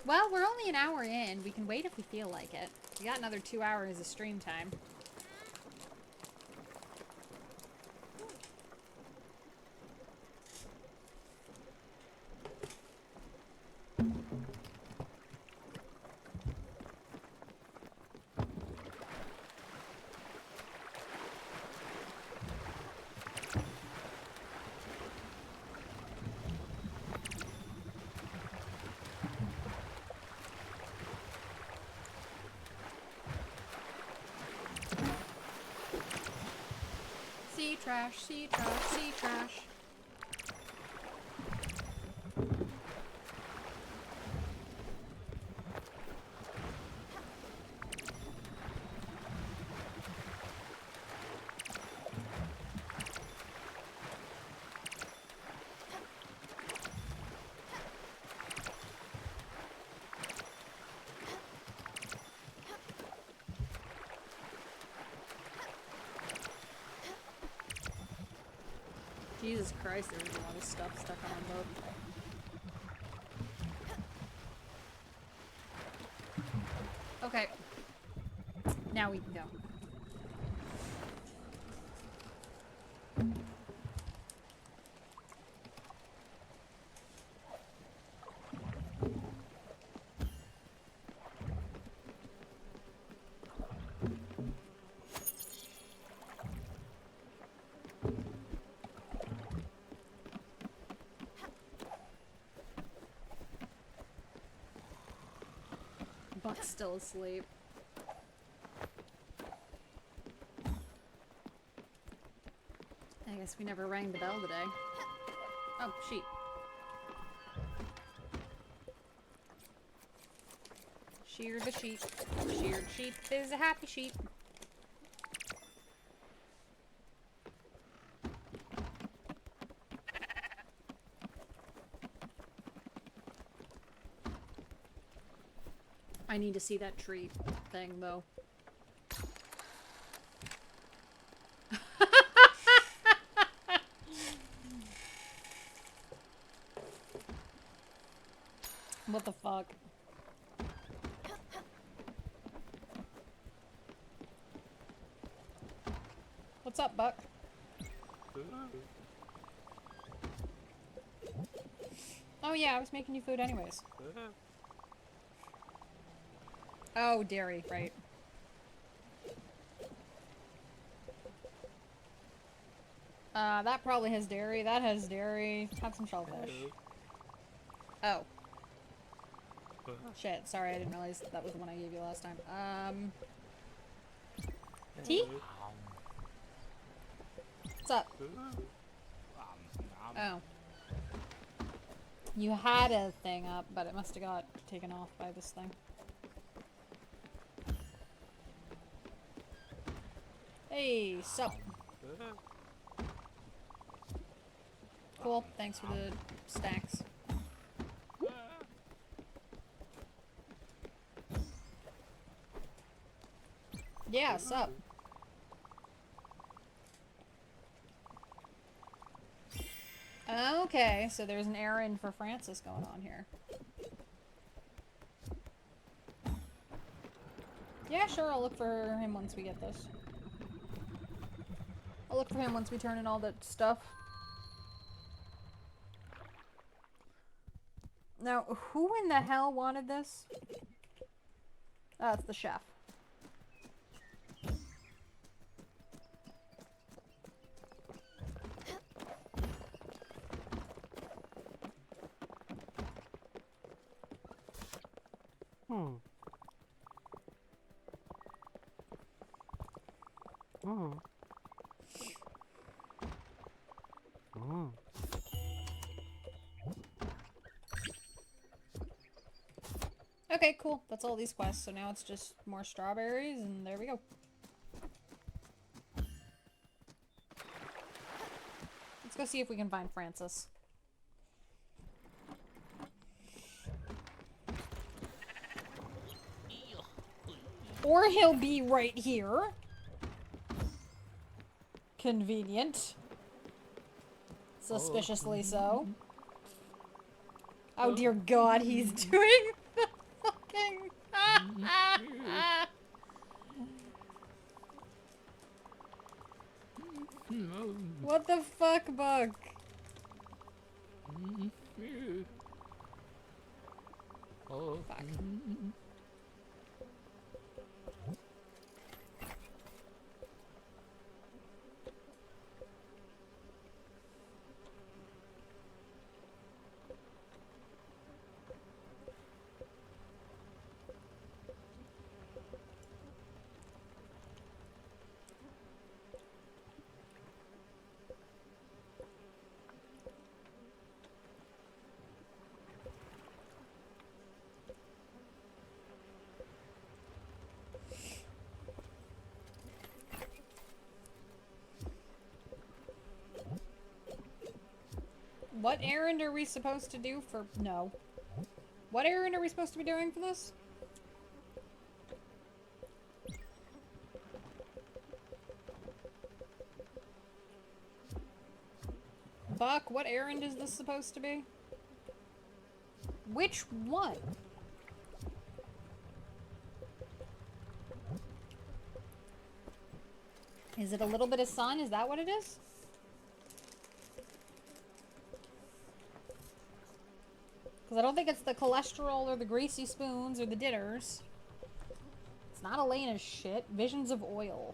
Well, we're only an hour in. We can wait if we feel like it. We got another 2 hours of stream time. Sea trash, sea trash, sea trash. Jesus Christ, there's a lot of stuff stuck on our boat. Okay. Now we can go. Buck's still asleep. I guess we never rang the bell today. Oh, sheep. Shear the sheep. Sheared sheep is a happy sheep. I need to see that tree thing, though. What the fuck? What's up, Buck? Oh yeah, I was making you food anyways. Oh, dairy, right. That probably has dairy. That has dairy. Have some shellfish. Oh. Shit, sorry, I didn't realize that was the one I gave you last time. Tea? What's up? Oh. You had a thing up, but it must have got taken off by this thing. Hey, sup? Cool, thanks for the stacks. Yeah, sup? Okay, so there's an errand for Francis going on here. Yeah, sure, I'll look for him once we get this. I'll look for him once we turn in all that stuff. Now, who in the hell wanted this? Oh, it's the chef. Okay, cool. That's all these quests. So now it's just more strawberries, and there we go. Let's go see if we can find Francis. Or he'll be right here. Convenient. Suspiciously so. Oh dear God, he's doing the fucking... What the fuck, Buck? Fuck. What errand are we supposed to do for... No. What errand are we supposed to be doing for this? Buck, what errand is this supposed to be? Which one? Is it a little bit of sun? Is that what it is? Because I don't think it's the cholesterol or the greasy spoons or the dinners. It's not Elena's shit. Visions of oil.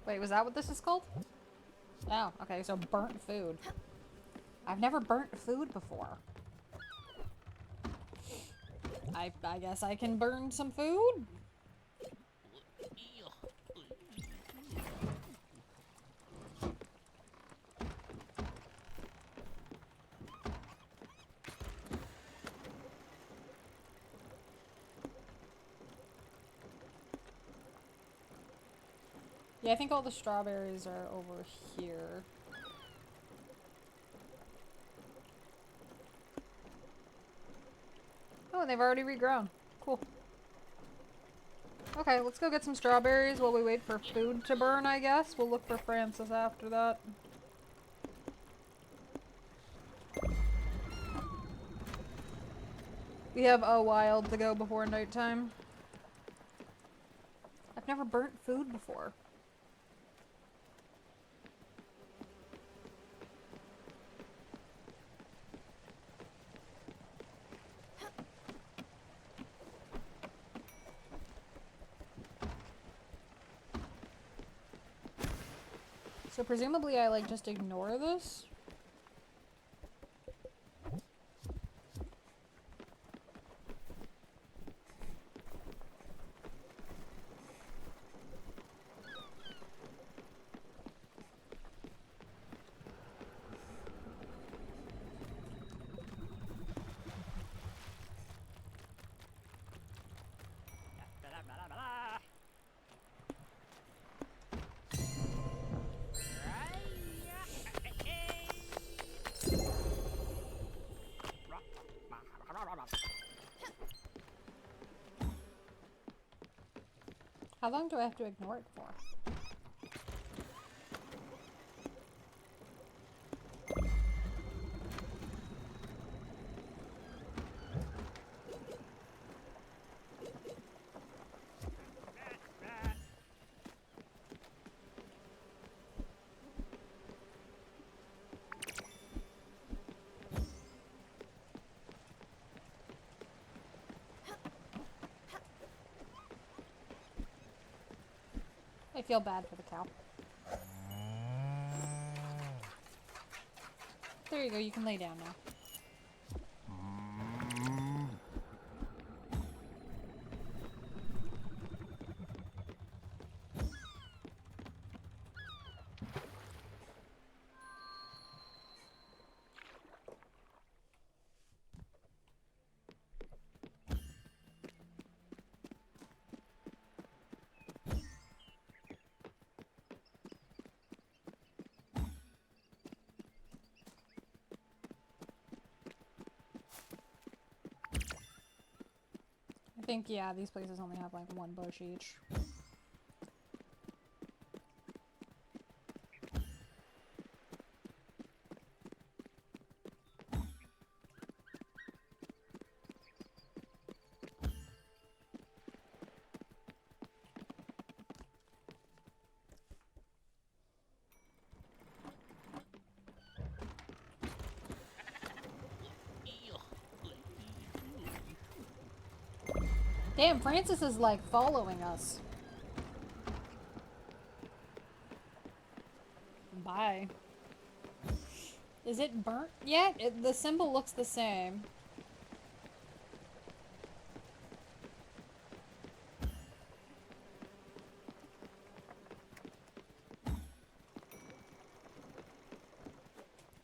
Wait, was that what this is called? Oh, okay, so burnt food. I've never burnt food before. I guess I can burn some food? Yeah, I think all the strawberries are over here. Oh, they've already regrown. Cool. Okay, let's go get some strawberries while we wait for food to burn, I guess. We'll look for Francis after that. We have a while to go before nighttime. I've never burnt food before. So presumably I like just ignore this? How long do I have to ignore it for? I feel bad for the cow. There you go, you can lay down now. I think, yeah, these places only have like one bush each. Damn, Francis is like following us. Bye. Is it burnt yet? The symbol looks the same.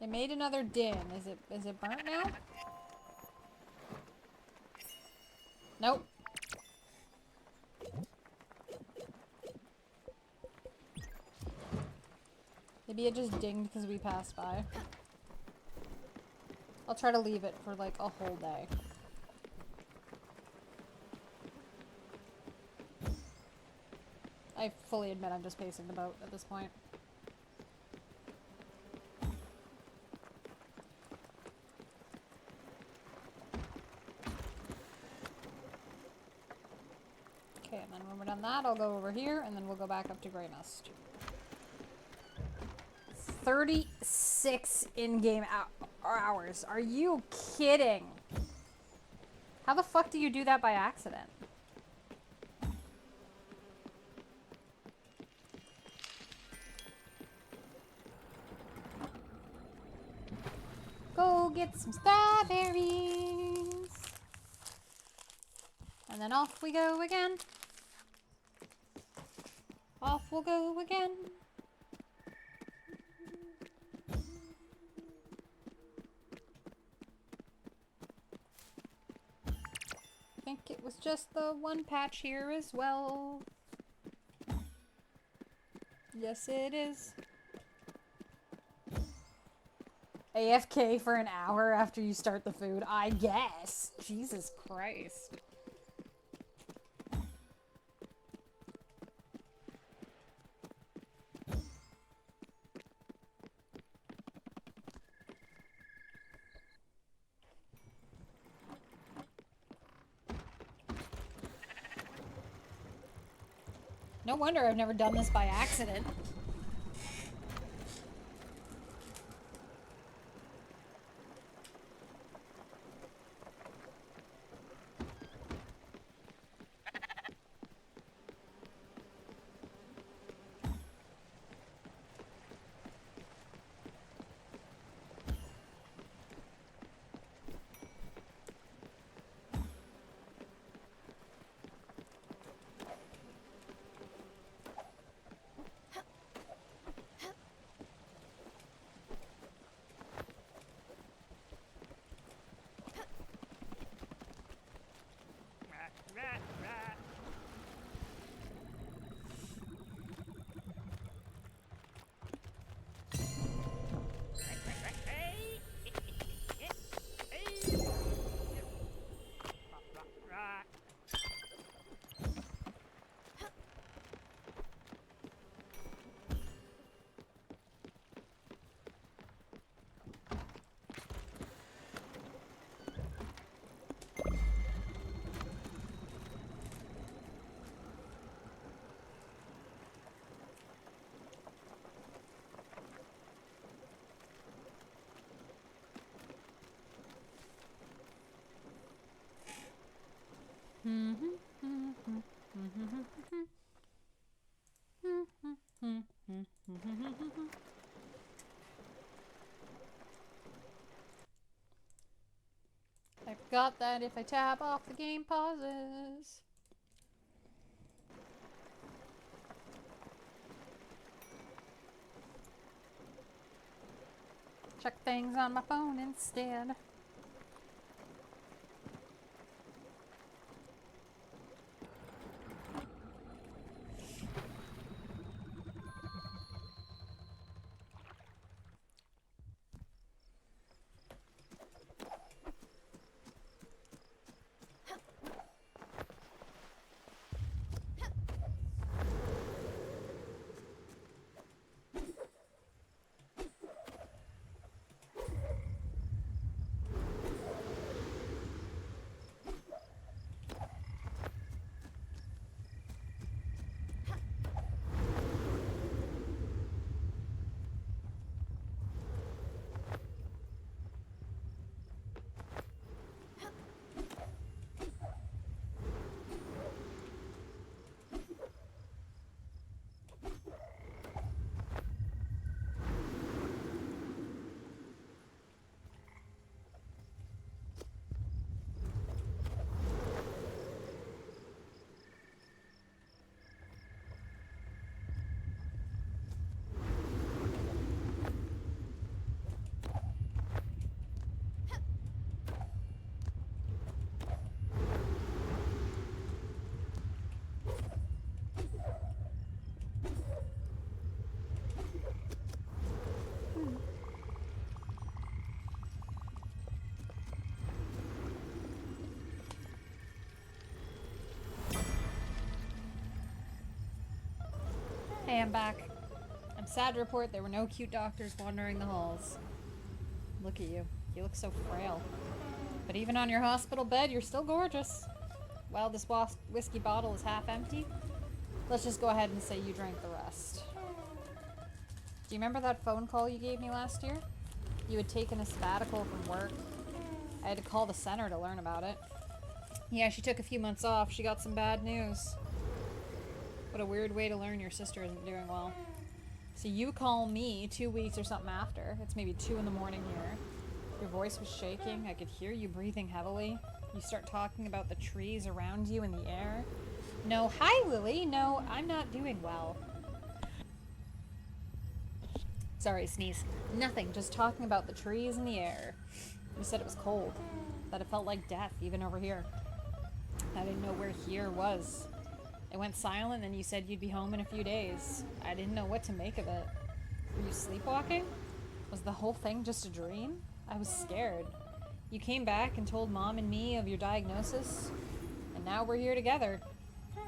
It made another din. Is it burnt now? Nope. Maybe it just dinged because we passed by. I'll try to leave it for like a whole day. I fully admit I'm just pacing the boat at this point. Okay, and then when we're done that, I'll go over here, and then we'll go back up to Grey Mist. 36 in-game hours. Are you kidding? How the fuck do you do that by accident? Go get some strawberries. And then off we go again. Off we'll go again. I think it was just the one patch here as well. Yes, it is. AFK for an hour after you start the food, I guess. Jesus Christ. No wonder I've never done this by accident. I forgot that if I tab off, the game pauses. Check things on my phone instead. Hey, I'm back. I'm sad to report there were no cute doctors wandering the halls. Look at you. You look so frail. But even on your hospital bed, you're still gorgeous. Well, this whiskey bottle is half empty. Let's just go ahead and say you drank the rest. Do you remember that phone call you gave me last year? You had taken a sabbatical from work. I had to call the center to learn about it. Yeah, she took a few months off. She got some bad news. What a weird way to learn your sister isn't doing well. So you call me 2 weeks or something after. It's maybe 2 in the morning here. Your voice was shaking. I could hear you breathing heavily. You start talking about the trees around you in the air. No, hi Lily. No, I'm not doing well. Sorry, sneeze. Nothing, just talking about the trees in the air. You said it was cold. That it felt like death, even over here. I didn't know where here was. It went silent, and you said you'd be home in a few days. I didn't know what to make of it. Were you sleepwalking? Was the whole thing just a dream? I was scared. You came back and told Mom and me of your diagnosis, and now we're here together.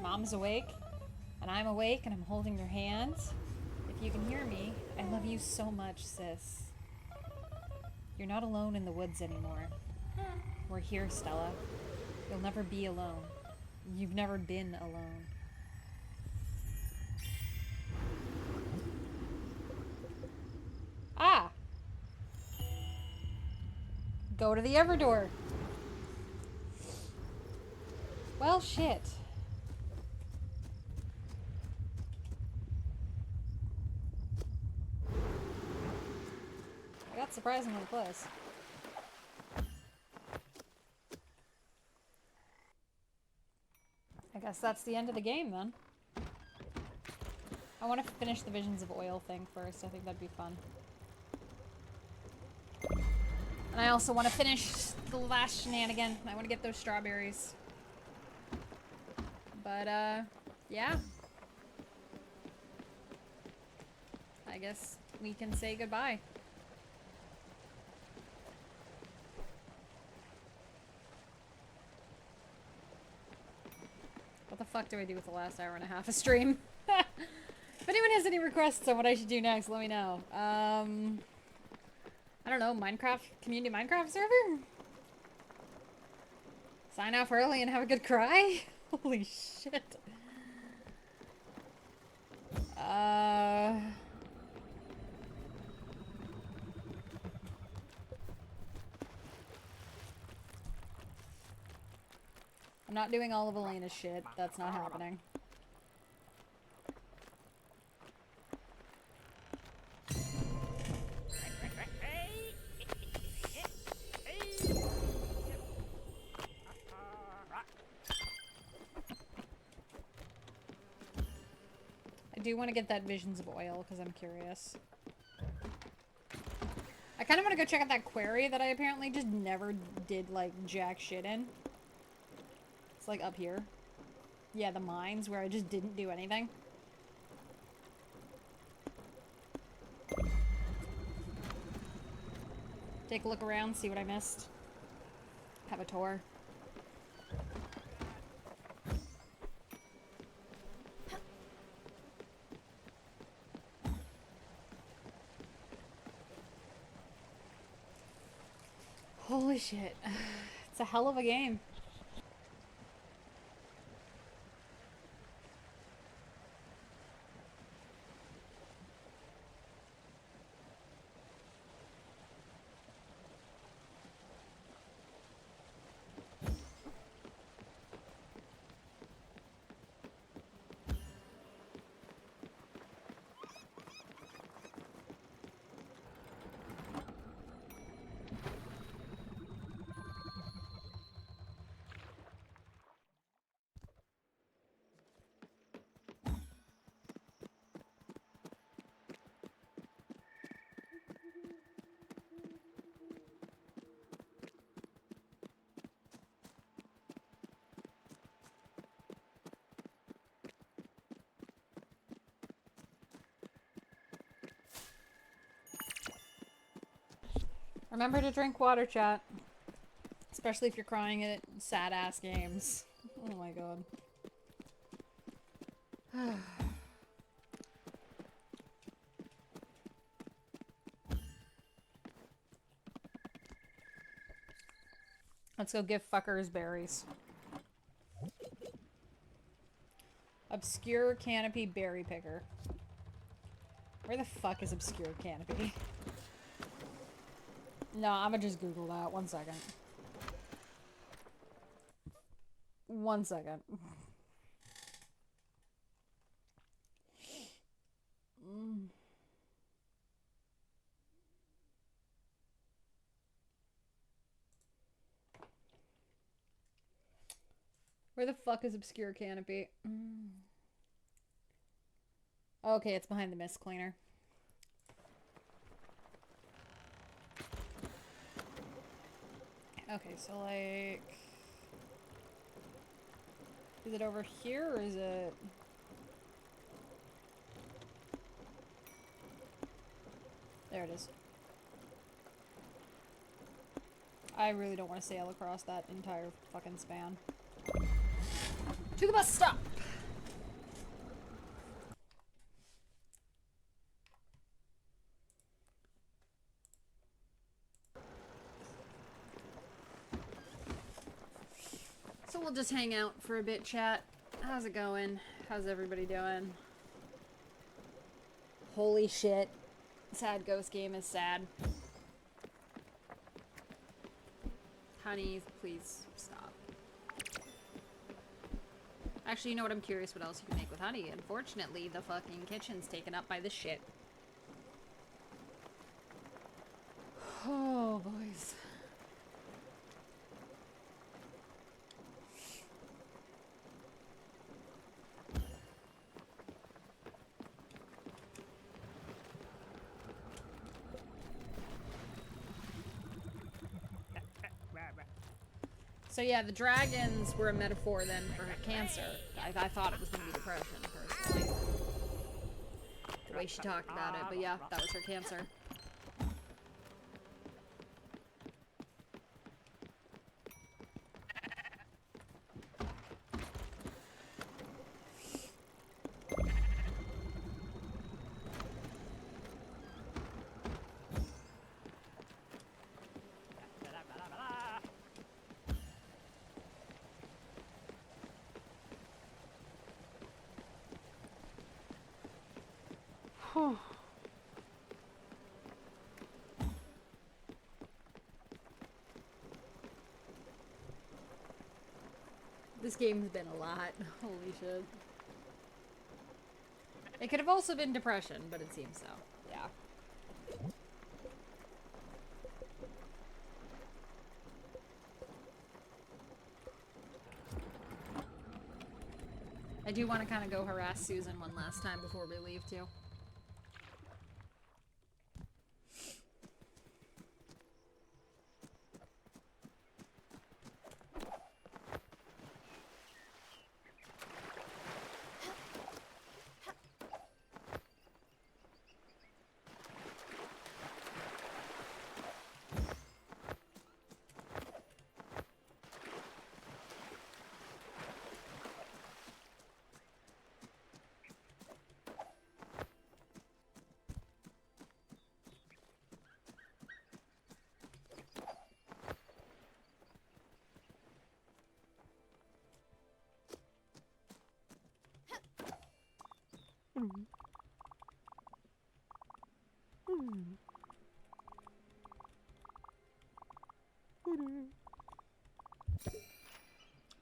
Mom's awake, and I'm awake, and I'm holding your hand. If you can hear me, I love you so much, sis. You're not alone in the woods anymore. We're here, Stella. You'll never be alone. You've never been alone. Ah! Go to the Everdoor. Well, shit. I got surprisingly close. I guess that's the end of the game, then. I want to finish the Visions of Oil thing first. I think that'd be fun. And I also want to finish the last shenanigan. I want to get those strawberries. But, yeah. I guess we can say goodbye. What the fuck do I do with the last hour and a half of stream? If anyone has any requests on what I should do next, let me know. I don't know, Minecraft, community Minecraft server? Sign off early and have a good cry? Holy shit. I'm not doing all of Elena's shit. That's not happening. I do want to get that Visions of Oil because I'm curious. I kind of want to go check out that quarry that I apparently just never did, like, jack shit in. It's, like, up here. Yeah, the mines where I just didn't do anything. Take a look around, see what I missed. Have a tour. Holy shit. It's a hell of a game. Remember to drink water, chat. Especially if you're crying at sad-ass games. Oh my god. Let's go give fuckers berries. Obscure Canopy Berry Picker. Where the fuck is Obscure Canopy? No, I'm gonna just Google that. 1 second. 1 second. Where the fuck is Obscure Canopy? Okay, it's behind the mist cleaner. Okay, so like... Is it over here or is it... There it is. I really don't want to sail across that entire fucking span. To the bus stop! So we'll just hang out for a bit, chat. How's it going? How's everybody doing? Holy shit. Sad ghost game is sad. Honey, please stop. Actually, you know what? I'm curious what else you can make with honey. Unfortunately, the fucking kitchen's taken up by this shit. Oh, boys. So yeah, the dragons were a metaphor then for her cancer. I thought it was going to be depression, personally. The way she talked about it, but yeah, that was her cancer. This game's been a lot. Holy shit. It could have also been depression, but it seems so. Yeah. I do want to kind of go harass Susan one last time before we leave, too.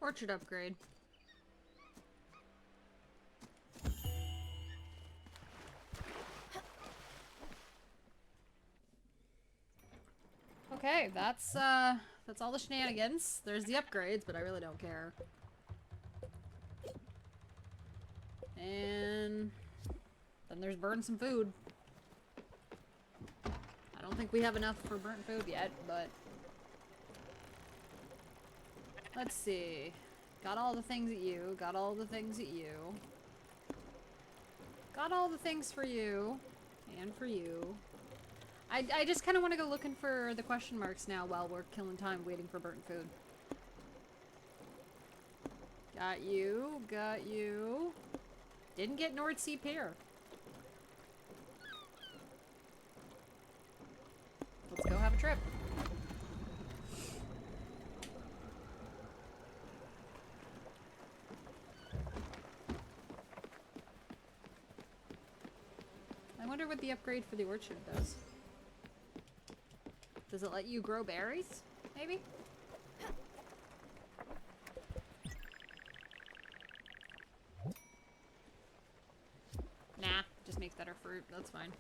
Orchard upgrade. Okay, that's all the shenanigans. There's the upgrades, but I really don't care. And then there's burn some food. I don't think we have enough for burnt food yet, but let's see. Got all the things at you. Got all the things at you. Got all the things for you. And for you. I just kind of want to go looking for the question marks now while we're killing time waiting for burnt food. Got you. Got you. Didn't get North Sea pear. Let's go have a trip. I wonder what the upgrade for the orchard does. Does it let you grow berries? Maybe? Nah, just makes better fruit. That's fine.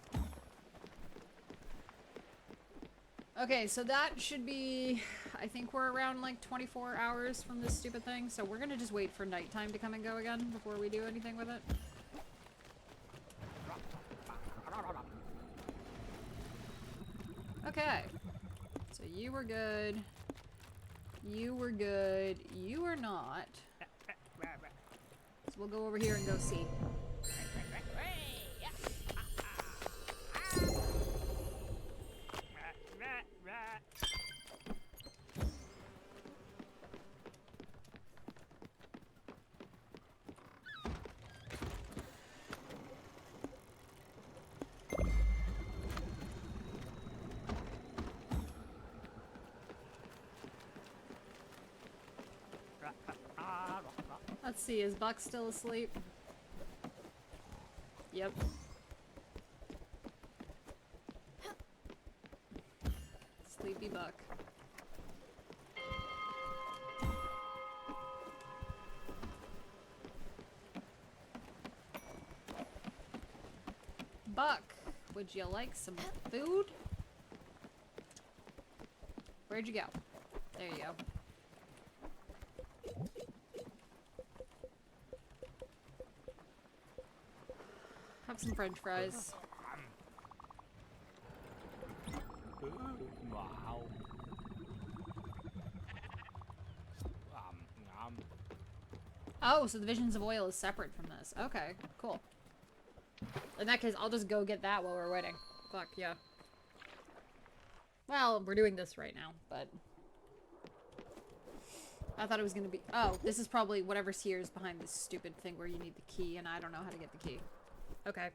Okay, so that should be... I think we're around like 24 hours from this stupid thing, so we're gonna just wait for nighttime to come and go again before we do anything with it. Okay. So you were good. You were good. You were not. So we'll go over here and go see. Let's see, is Buck still asleep? Yep. Sleepy Buck. Buck, would you like some food? Where'd you go? There you go. Have some French fries. Wow. Oh, so the Visions of Oil is separate from this. Okay, cool. In that case, I'll just go get that while we're waiting. Fuck, yeah. Well, we're doing this right now, but... I thought it was gonna be... Oh, this is probably whatever's here is behind this stupid thing where you need the key, and I don't know how to get the key. Okay.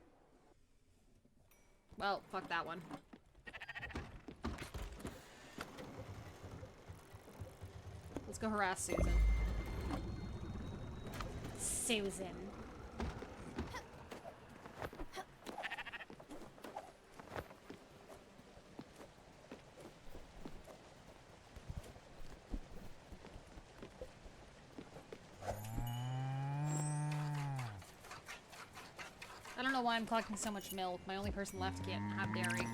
Well, fuck that one. Let's go harass Susan. Susan. why I'm collecting so much milk. My only person left can't have dairy.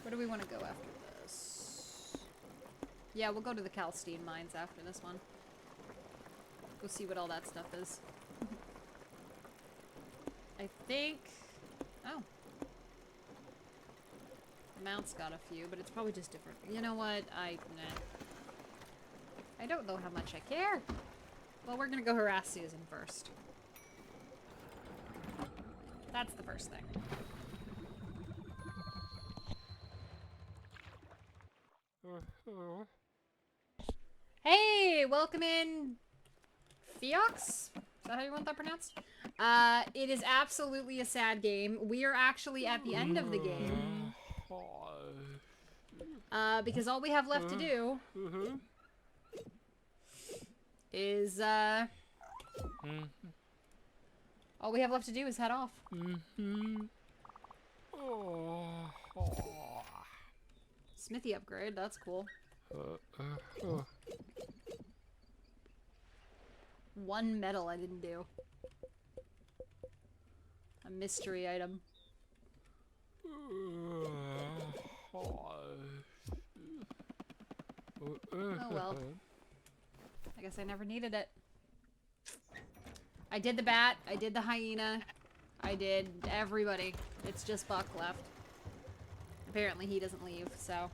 Where do we want to go after this? Yeah, we'll go to the Calstein mines after this one. Go see what all that stuff is. I think... Oh. The Mount's got a few, but it's probably just different. You know what? I don't know how much I care. Well, we're gonna go harass Susan first. That's the first thing. Hey! Welcome in... Feox? Is that how you want that pronounced? It is absolutely a sad game. We are actually at the end of the game. Because all we have left to do is, all we have left to do is head off. Smithy upgrade, that's cool. One medal I didn't do. A mystery item. Oh well. I guess I never needed it. I did the bat, I did the hyena, I did everybody. It's just Buck left. Apparently he doesn't leave, so...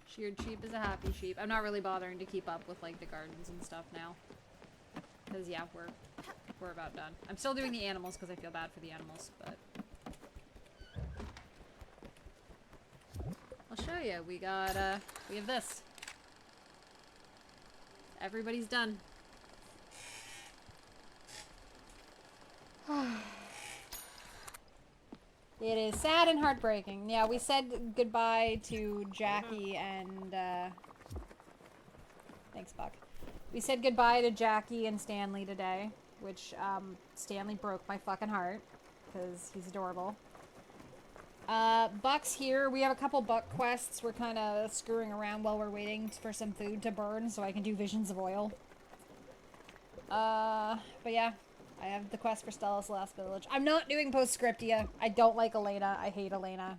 Sheared sheep is a happy sheep. I'm not really bothering to keep up with, like, the gardens and stuff now. Because, yeah, we're about done. I'm still doing the animals because I feel bad for the animals, but... I'll show you. We got, we have this. Everybody's done. It is sad and heartbreaking. Yeah, we said goodbye to Jackie and, thanks, Buck. We said goodbye to Jackie and Stanley today, which, Stanley broke my fucking heart, because he's adorable. Buck's here. We have a couple Buck quests. We're kind of screwing around while we're waiting for some food to burn so I can do Visions of Oil. But yeah. I have the quest for Stella's Last Village. I'm not doing Postscriptia. I don't like Elena. I hate Elena.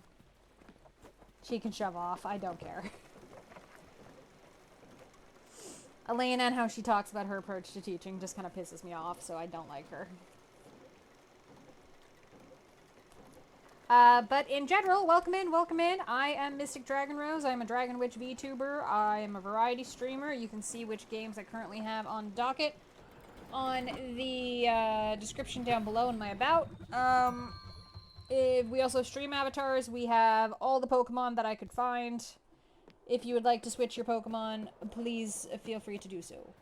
She can shove off. I don't care. Elena and how she talks about her approach to teaching just kind of pisses me off, so I don't like her. But in general, welcome in, welcome in. I am Mystic Dragon Rose. I am a Dragon Witch VTuber. I am a variety streamer. You can see which games I currently have on docket on the description down below in my about. We also stream avatars. We have all the Pokemon that I could find. If you would like to switch your Pokemon, please feel free to do so.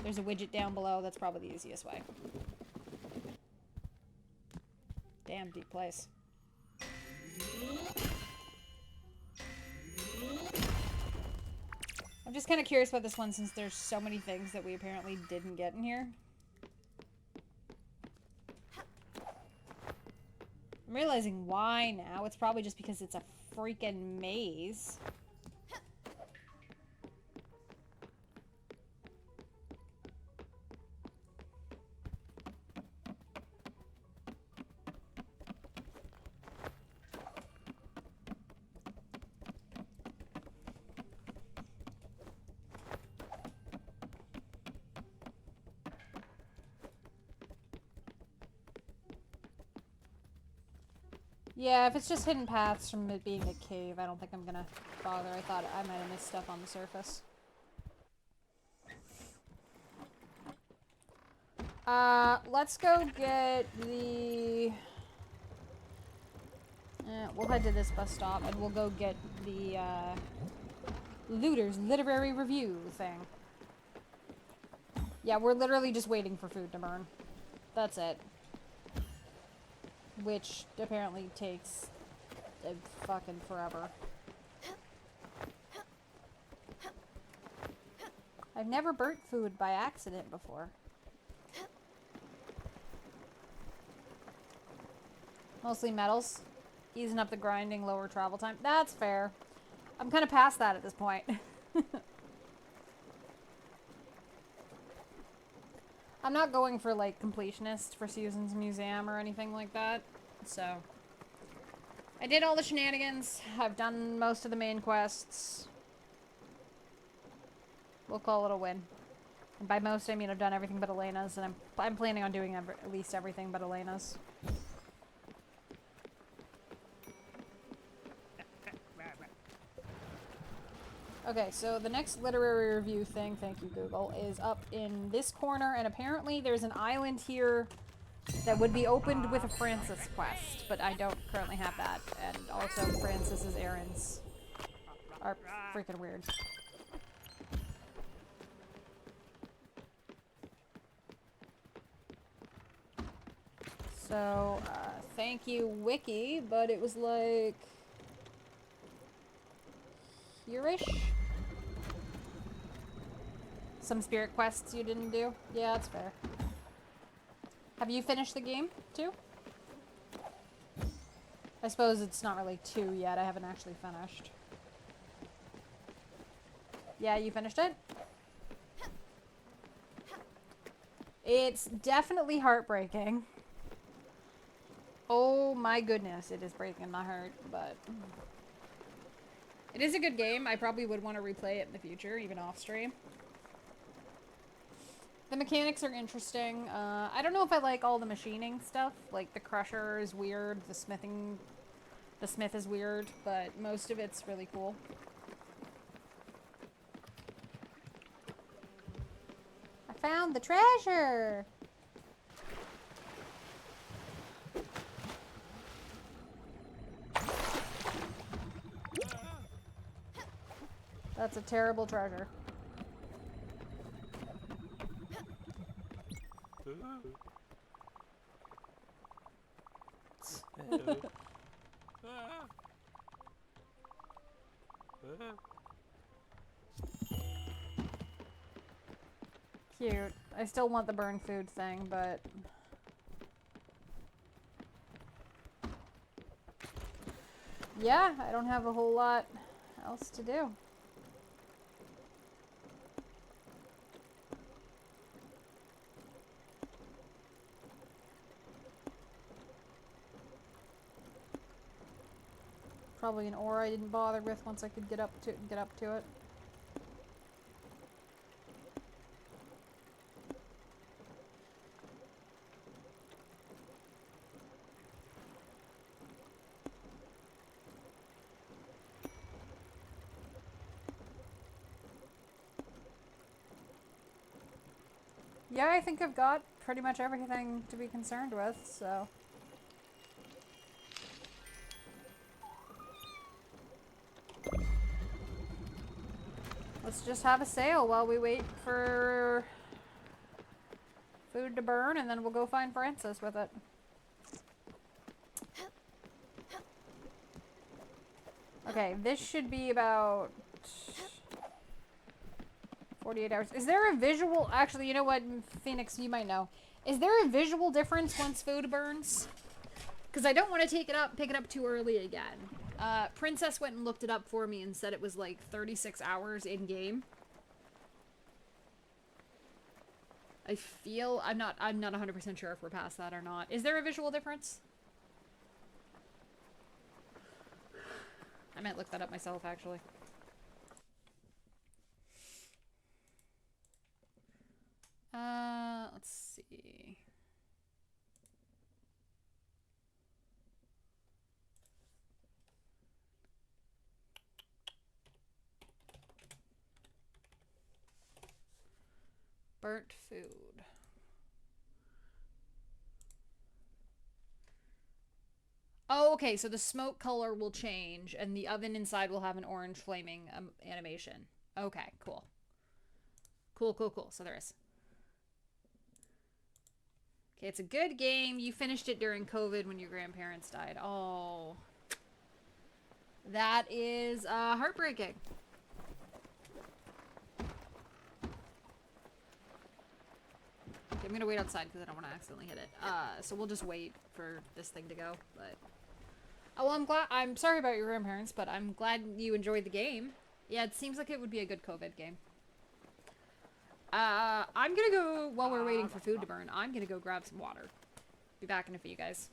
There's a widget down below. That's probably the easiest way. Damn deep place. I'm just kind of curious about this one since there's so many things that we apparently didn't get in here. I'm realizing why now. It's probably just because it's a freaking maze. Yeah, if it's just hidden paths from it being a cave, I don't think I'm gonna bother. I thought I might have missed stuff on the surface. Let's go get the... we'll head to this bus stop and we'll go get the, Looter's Literary Review thing. Yeah, we're literally just waiting for food to burn. That's it. Which apparently takes fucking forever. I've never burnt food by accident before. Mostly metals. Easing up the grinding, lower travel time. That's fair. I'm kind of past that at this point. I'm not going for, like, completionist for Susan's Museum or anything like that. So, I did all the shenanigans. I've done most of the main quests. We'll call it a win. And by most, I mean I've done everything but Elena's, and I'm planning on doing at least everything but Elena's. Okay, so the next literary review thing, thank you Google, is up in this corner, and apparently there's an island here that would be opened with a Francis quest, but I don't currently have that, and also Francis's errands are freaking weird. So, thank you Wiki, but it was like... here-ish? Some spirit quests you didn't do? Yeah, that's fair. Have you finished the game, too? I suppose it's not really 2 yet. I haven't actually finished. Yeah, you finished it? It's definitely heartbreaking. Oh my goodness, it is breaking my heart, but... it is a good game. I probably would want to replay it in the future, even off stream. The mechanics are interesting. I don't know if I like all the machining stuff. Like, the crusher is weird, the smith is weird, but most of it's really cool. I found the treasure! That's a terrible treasure. Cute. I still want the burn food thing, but... yeah, I don't have a whole lot else to do. Probably an ore I didn't bother with once I could get up to it. Yeah, I think I've got pretty much everything to be concerned with, so... let's just have a sail while we wait for food to burn, and then we'll go find Francis with it. Okay, this should be about 48 hours. Is there a visual... actually, you know what, Phoenix, you might know. Is there a visual difference once food burns? Because I don't want to pick it up too early again. Princess went and looked it up for me and said it was like 36 hours in game. I feel I'm not 100% sure if we're past that or not. Is there a visual difference? I might look that up myself actually. Let's see. Burnt food. Oh, okay, so the smoke color will change, and the oven inside will have an orange flaming animation. Okay, cool. Cool. So there is. Okay, it's a good game. You finished it during COVID when your grandparents died. Oh. That is heartbreaking. I'm gonna wait outside because I don't want to accidentally hit it. So we'll just wait for this thing to go. But oh, well, I'm sorry about your grandparents, but I'm glad you enjoyed the game. Yeah, it seems like it would be a good COVID game. I'm gonna go while we're waiting for food to burn. I'm gonna go grab some water. Be back in a few, guys.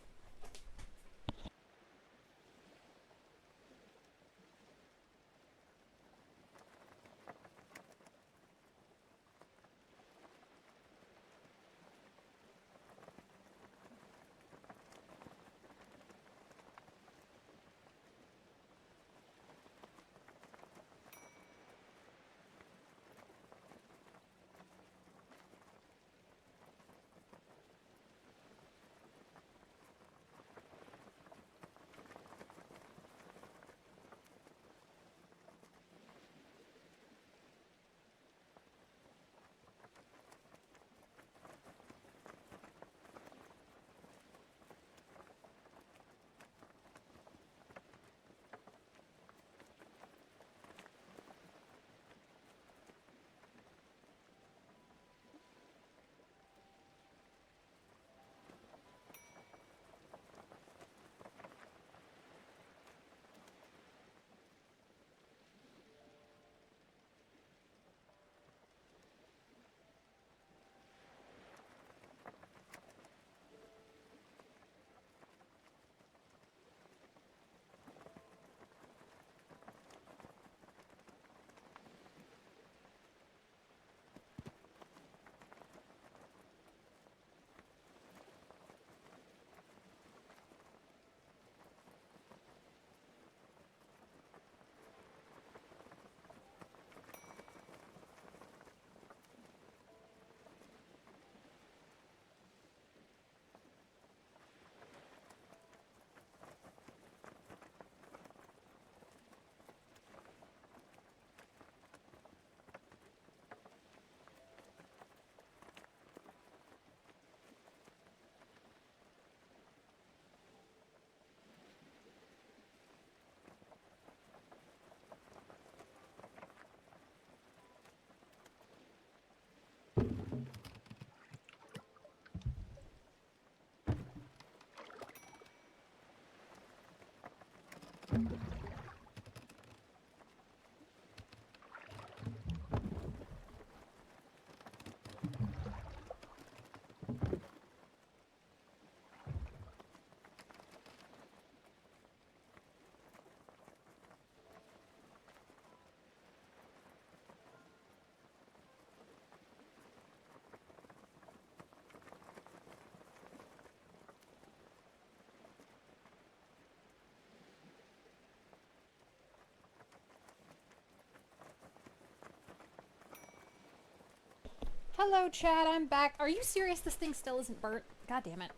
Hello, Chad. I'm back. Are you serious? This thing still isn't burnt? God damn it.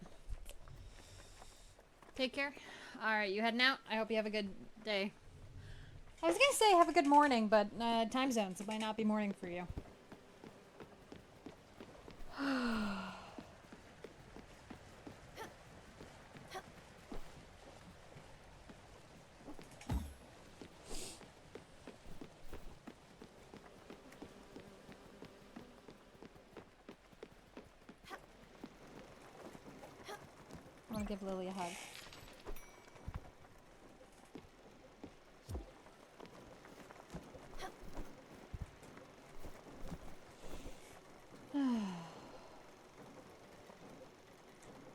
Take care. Alright, you heading out? I hope you have a good day. I was gonna say have a good morning, but time zones. It might not be morning for you. I want to give Lily a hug.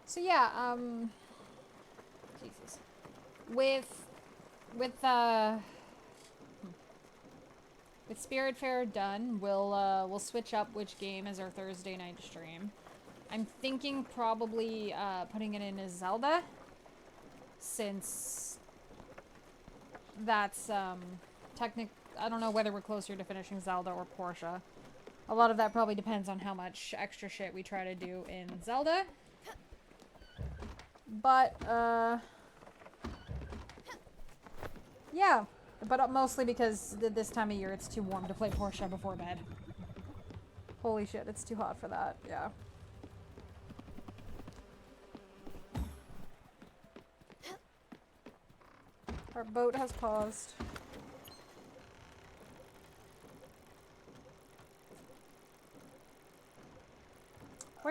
So yeah, Jesus. With Spirit Fair done, we'll switch up which game is our Thursday night stream. I'm thinking probably putting it in as Zelda, since that's I don't know whether we're closer to finishing Zelda or Portia. A lot of that probably depends on how much extra shit we try to do in Zelda. But yeah, but mostly because this time of year it's too warm to play Portia before bed. Holy shit, it's too hot for that. Yeah. Our boat has paused.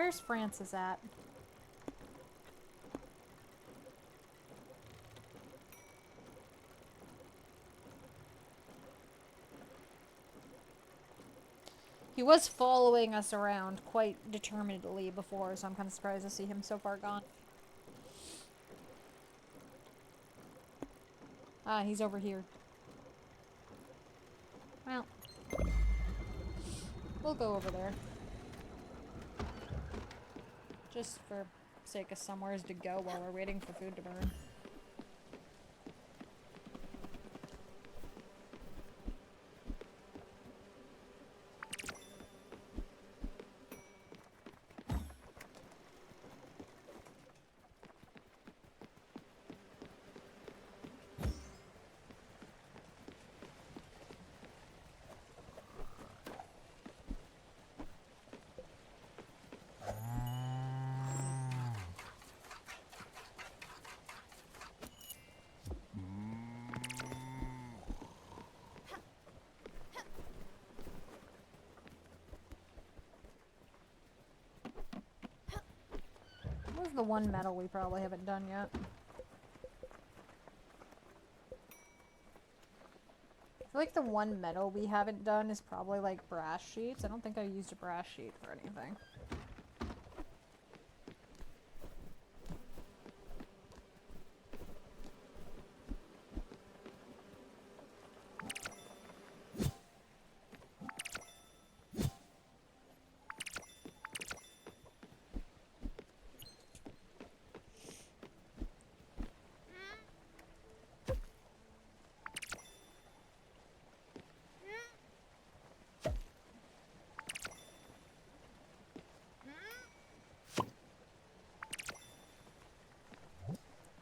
Where's Francis at? He was following us around quite determinedly before, so I'm kind of surprised to see him so far gone. Ah, he's over here. Well, we'll go over there. Just for sake of somewheres to go while we're waiting for food to burn. What's the one metal we probably haven't done yet? I feel like the one metal we haven't done is probably like brass sheets. I don't think I used a brass sheet for anything.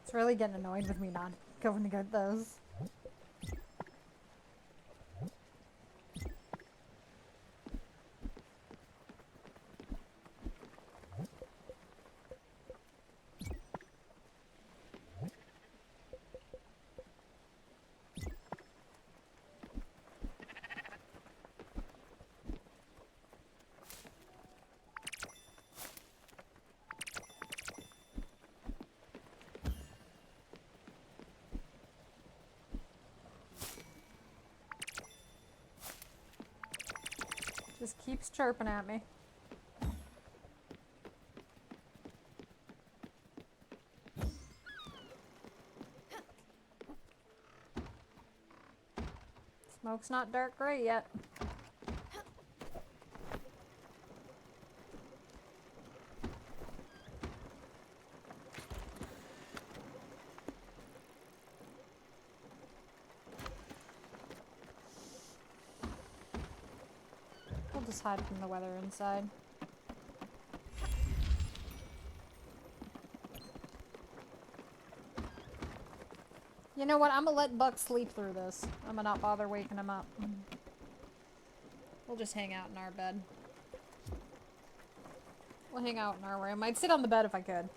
It's really getting annoyed with me not going to get those. Just keeps chirping at me. Smoke's not dark gray yet. We'll just hide from the weather inside. You know what? I'm gonna let Buck sleep through this. I'm gonna not bother waking him up. We'll just hang out in our bed. We'll hang out in our room. I'd sit on the bed if I could.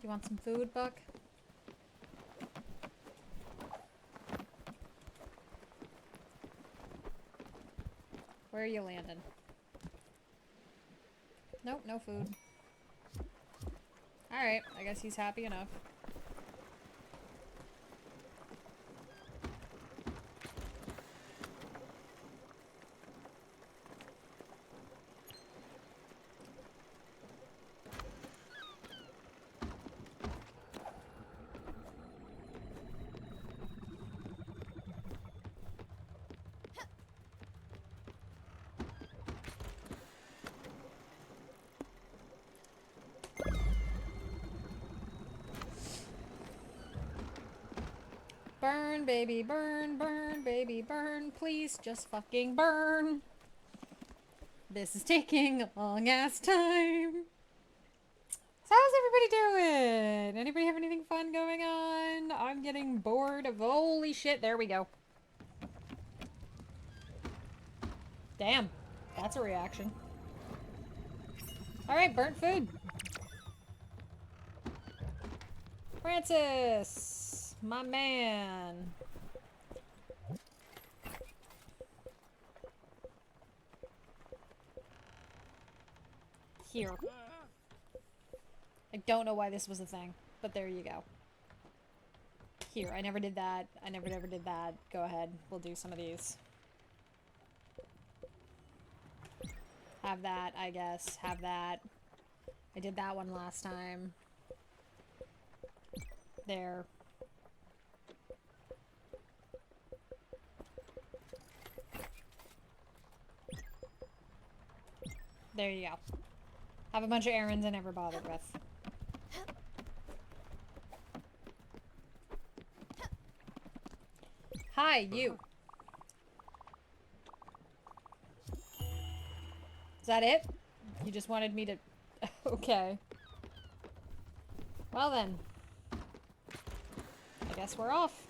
You want some food, Buck? Where are you landing? Nope, no food. Alright, I guess he's happy enough. Burn, baby, burn, baby, burn. Please just fucking burn. This is taking a long ass time. So how's everybody doing? Anybody have anything fun going on? I'm getting bored of holy shit. There we go. Damn. That's a reaction. Alright, burnt food. Francis! My man. Here. I don't know why this was a thing, but there you go. Here, I never did that. I never did that. Go ahead. We'll do some of these. Have that, I guess. Have that. I did that one last time. There. There you go. Have a bunch of errands I never bothered with. Hi, you. Is that it? You just wanted me to... Okay. Well then. I guess we're off.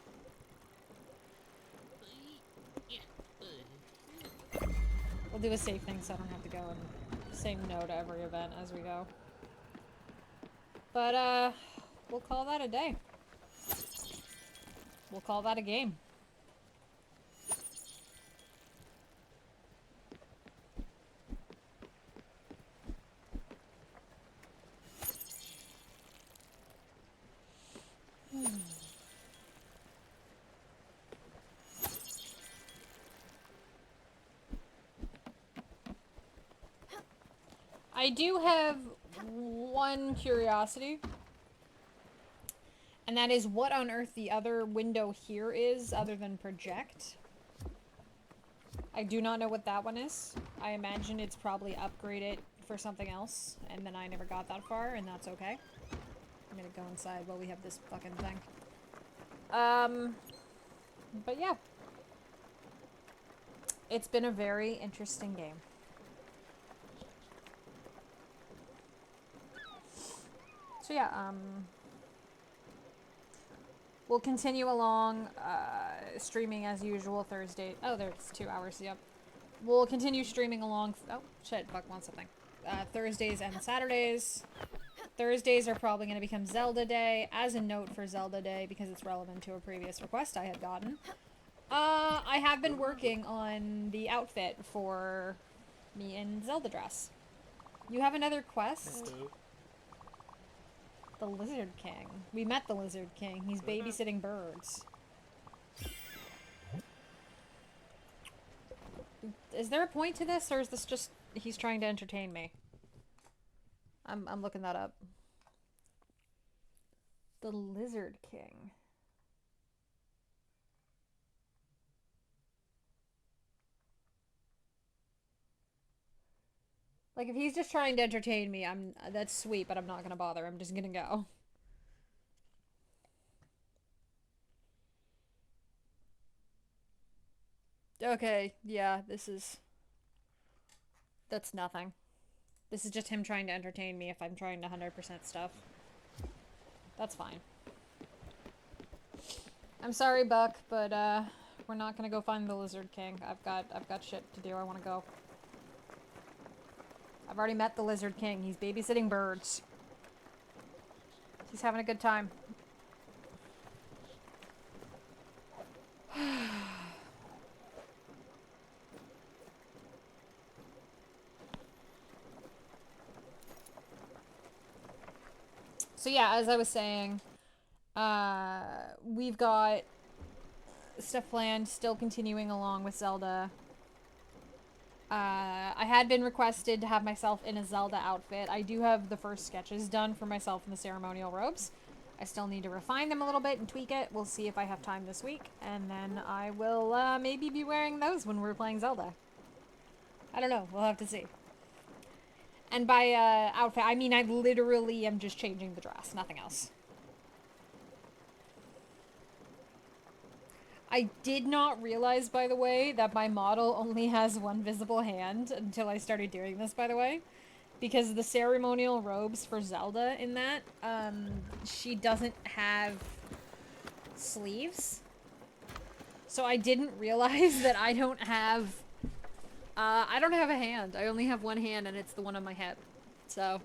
We'll do a safe thing so I don't have to go and say no to every event as we go. But, we'll call that a day. We'll call that a game. I do have one curiosity, and that is what on earth the other window here is other than project. I do not know what that one is. I imagine it's probably upgraded for something else, and then I never got that far, and that's okay. I'm gonna go inside while we have this fucking thing. But yeah. It's been a very interesting game. So yeah, we'll continue along, streaming as usual Thursday. Oh, there's 2 hours, yep. We'll continue streaming along, oh, shit, fuck, want something. Thursdays and Saturdays. Thursdays are probably going to become Zelda Day, as a note for Zelda Day, because it's relevant to a previous request I had gotten. I have been working on the outfit for me in Zelda dress. You have another quest? Hello. The Lizard King. We met the Lizard King. He's babysitting birds. Is there a point to this, or is this just he's trying to entertain me? I'm looking that up. The Lizard King. Like, if he's just trying to entertain me, that's sweet, but I'm not gonna bother. I'm just gonna go. Okay, yeah, that's nothing. This is just him trying to entertain me if I'm trying to 100% stuff. That's fine. I'm sorry, Buck, but, we're not gonna go find the Lizard King. I've got shit to do. I wanna go. I've already met the Lizard King. He's babysitting birds. He's having a good time. So yeah, as I was saying, we've got stuff planned, still continuing along with Zelda. I had been requested to have myself in a Zelda outfit. I do have the first sketches done for myself in the ceremonial robes. I still need to refine them a little bit and tweak it. We'll see if I have time this week. And then I will maybe be wearing those when we're playing Zelda. I don't know. We'll have to see. And by outfit, I mean I literally am just changing the dress. Nothing else. I did not realize, by the way, that my model only has one visible hand until I started doing this, by the way. Because the ceremonial robes for Zelda in that, she doesn't have sleeves. So I didn't realize that I don't have a hand. I only have one hand and it's the one on my hip. So.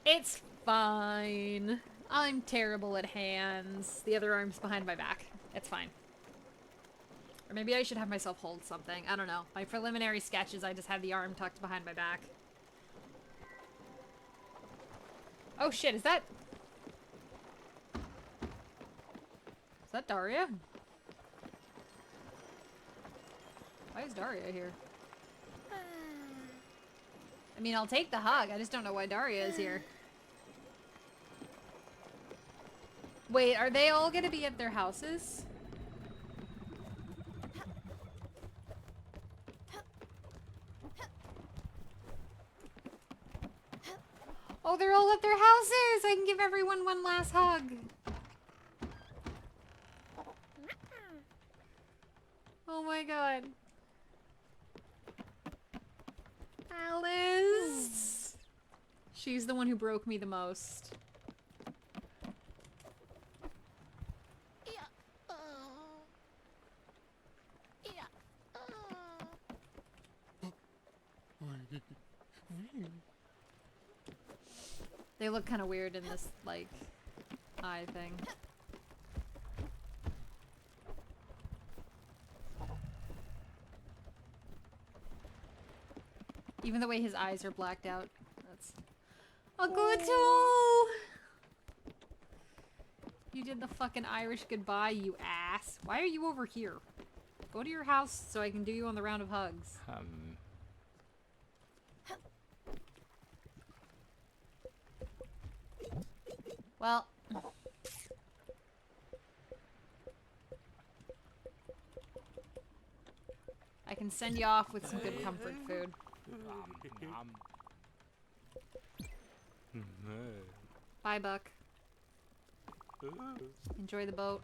It's fine. I'm terrible at hands. The other arm's behind my back. It's fine. Or maybe I should have myself hold something. I don't know. My preliminary sketches, I just had the arm tucked behind my back. Oh shit, is that Daria? Why is Daria here? I mean, I'll take the hug. I just don't know why Daria is here. Wait, are they all gonna be at their houses? Oh, they're all at their houses! I can give everyone one last hug. Oh my god. Alice! She's the one who broke me the most. They look kind of weird in this, like, eye thing. Even the way his eyes are blacked out. That's... Aguto! You did the fucking Irish goodbye, you ass. Why are you over here? Go to your house so I can do you on the round of hugs. Well. I can send you off with some good comfort food. Bye, Buck. Enjoy the boat.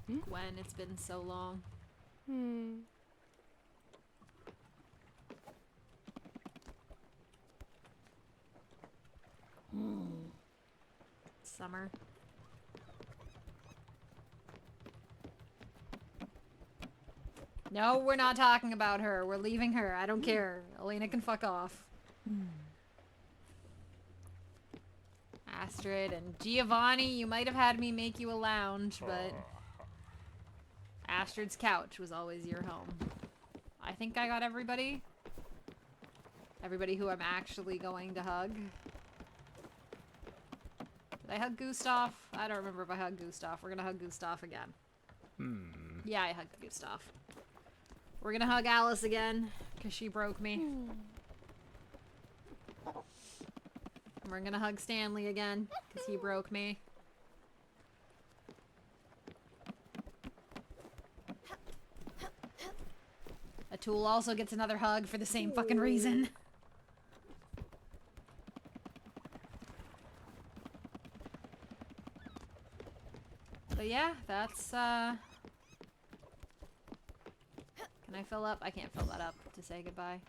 Gwen, it's been so long. Summer. No, we're not talking about her. We're leaving her. I don't care. Elena can fuck off. Astrid and Giovanni, you might have had me make you a lounge, but Astrid's couch was always your home. I think I got everybody. Everybody who I'm actually going to hug. Did I hug Gustav? I don't remember if I hugged Gustav. We're gonna hug Gustav again. Yeah, I hugged Gustav. We're gonna hug Alice again, because she broke me. And we're gonna hug Stanley again, because he broke me. Atul also gets another hug for the same fucking reason. But yeah, that's, Can I fill up? I can't fill that up to say goodbye.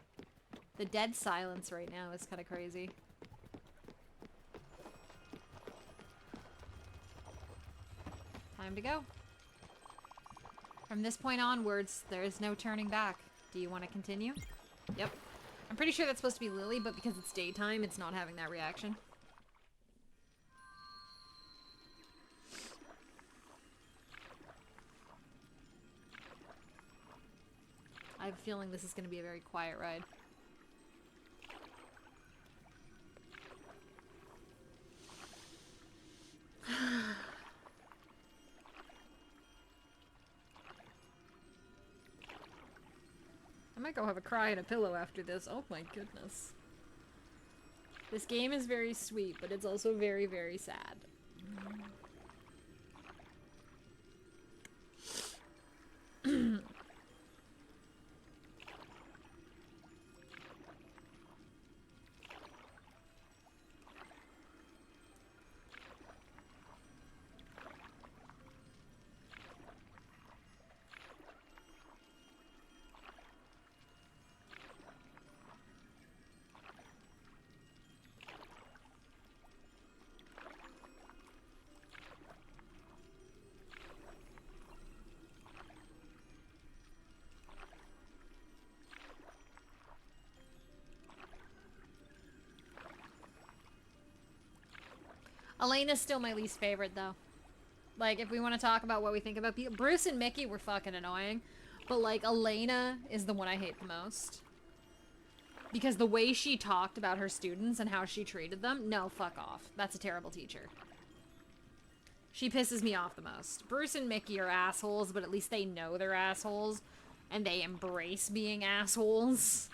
The dead silence right now is kind of crazy. Time to go. From this point onwards, there is no turning back. Do you want to continue? Yep. I'm pretty sure that's supposed to be Lily, but because it's daytime, it's not having that reaction. I have a feeling this is going to be a very quiet ride. I might go have a cry and a pillow after this. Oh my goodness. This game is very sweet, but it's also very, very sad. Elena's still my least favorite, though. Like, if we want to talk about what we think about people, Bruce and Mickey were fucking annoying. But, like, Elena is the one I hate the most. Because the way she talked about her students and how she treated them, no, fuck off. That's a terrible teacher. She pisses me off the most. Bruce and Mickey are assholes, but at least they know they're assholes. And they embrace being assholes.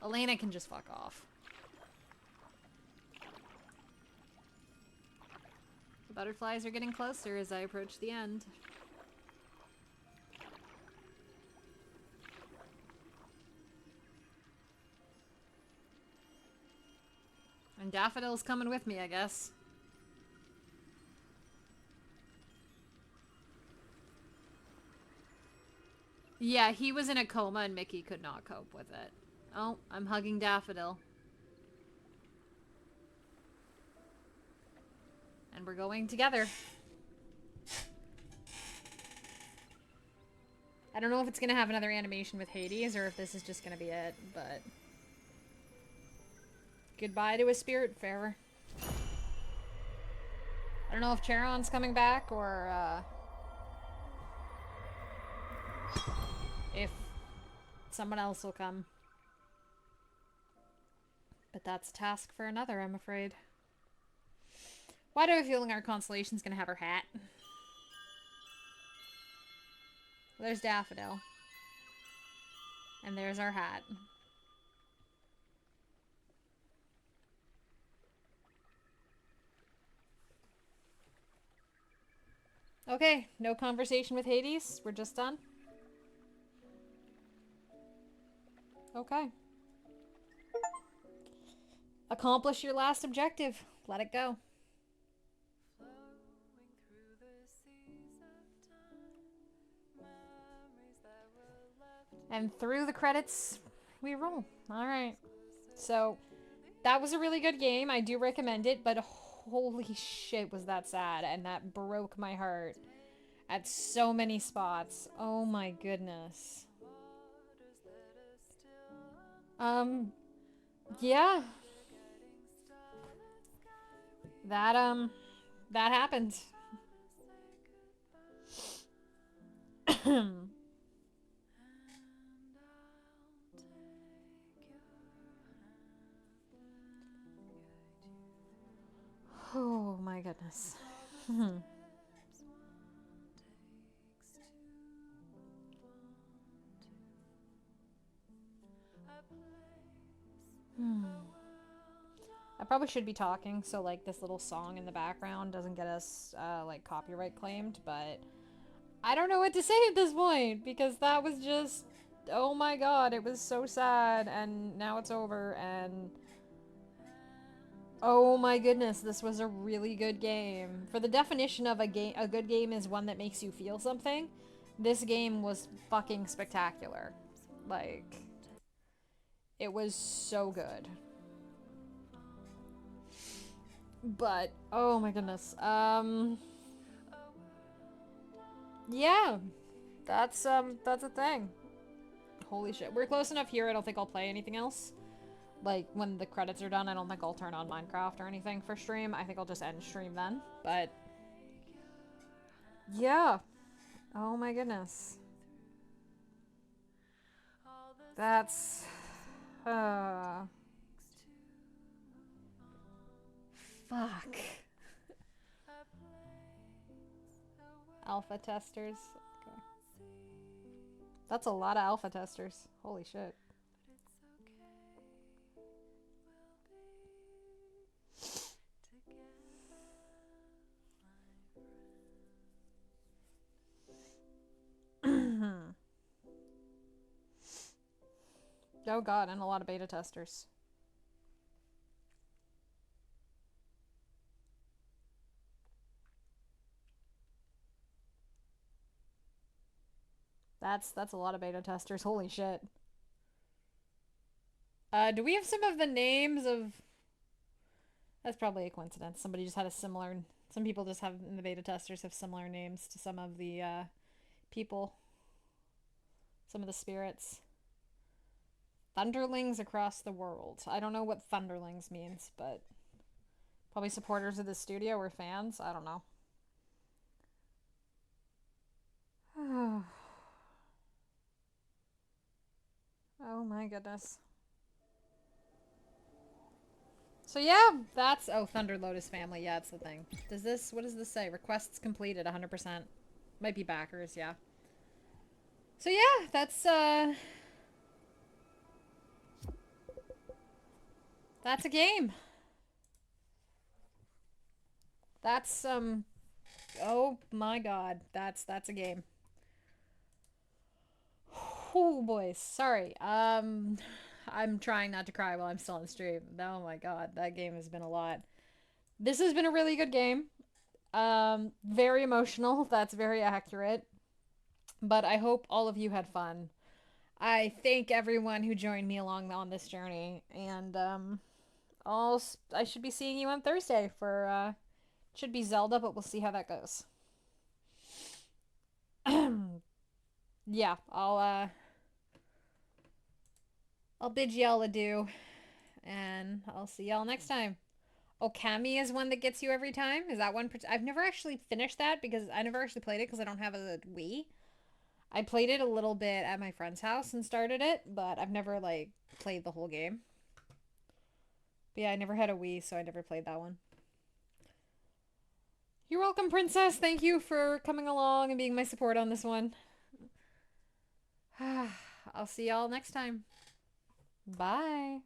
Elena can just fuck off. The butterflies are getting closer as I approach the end. And Daffodil's coming with me, I guess. Yeah, he was in a coma and Mickey could not cope with it. Oh, I'm hugging Daffodil. And we're going together. I don't know if it's going to have another animation with Hades or if this is just going to be it, but... Goodbye to a Spiritfarer. I don't know if Charon's coming back or, if someone else will come. But that's a task for another, I'm afraid. Why do I feel like our constellation's gonna have her hat? There's Daffodil. And there's our hat. Okay, no conversation with Hades. We're just done. Okay. Accomplish your last objective. Let it go. And through the credits, we roll. Alright. So, that was a really good game. I do recommend it, but holy shit was that sad. And that broke my heart at so many spots. Oh my goodness. Yeah. That happened. Oh my goodness. I probably should be talking so like this little song in the background doesn't get us like copyright claimed, but I don't know what to say at this point because that was just, oh my god, it was so sad and now it's over and oh my goodness, this was a really good game. For the definition of a good game is one that makes you feel something. This game was fucking spectacular. Like, it was so good. But, oh my goodness. Yeah. That's a thing. Holy shit. We're close enough here, I don't think I'll play anything else. Like, when the credits are done, I don't think I'll turn on Minecraft or anything for stream. I think I'll just end stream then. But, yeah. Oh my goodness. That's... Fuck. Alpha testers. Okay. That's a lot of alpha testers. Holy shit. Oh god, and a lot of beta testers. That's a lot of beta testers. Holy shit. Do we have some of the names of... That's probably a coincidence. Somebody just had a similar... Some people just have, in the beta testers, have similar names to some of the, people. Some of the spirits. Thunderlings across the world. I don't know what thunderlings means, but... Probably supporters of the studio or fans. I don't know. Oh my goodness. So yeah, that's Thunder Lotus family. Yeah, it's the thing. What does this say? Requests completed 100%. Might be backers, yeah. So yeah, that's a game. That's oh my god. That's a game. Oh boys, sorry. I'm trying not to cry while I'm still on stream. Oh my god, that game has been a lot. This has been a really good game. Very emotional. That's very accurate. But I hope all of you had fun. I thank everyone who joined me along on this journey, and I should be seeing you on Thursday for should be Zelda, but we'll see how that goes. Yeah, I'll bid y'all adieu, and I'll see y'all next time. Okami is one that gets you every time. Is that one? I've never actually finished that because I never actually played it because I don't have a Wii. I played it a little bit at my friend's house and started it, but I've never like played the whole game. But yeah, I never had a Wii, so I never played that one. You're welcome, Princess. Thank you for coming along and being my support on this one. I'll see y'all next time. Bye.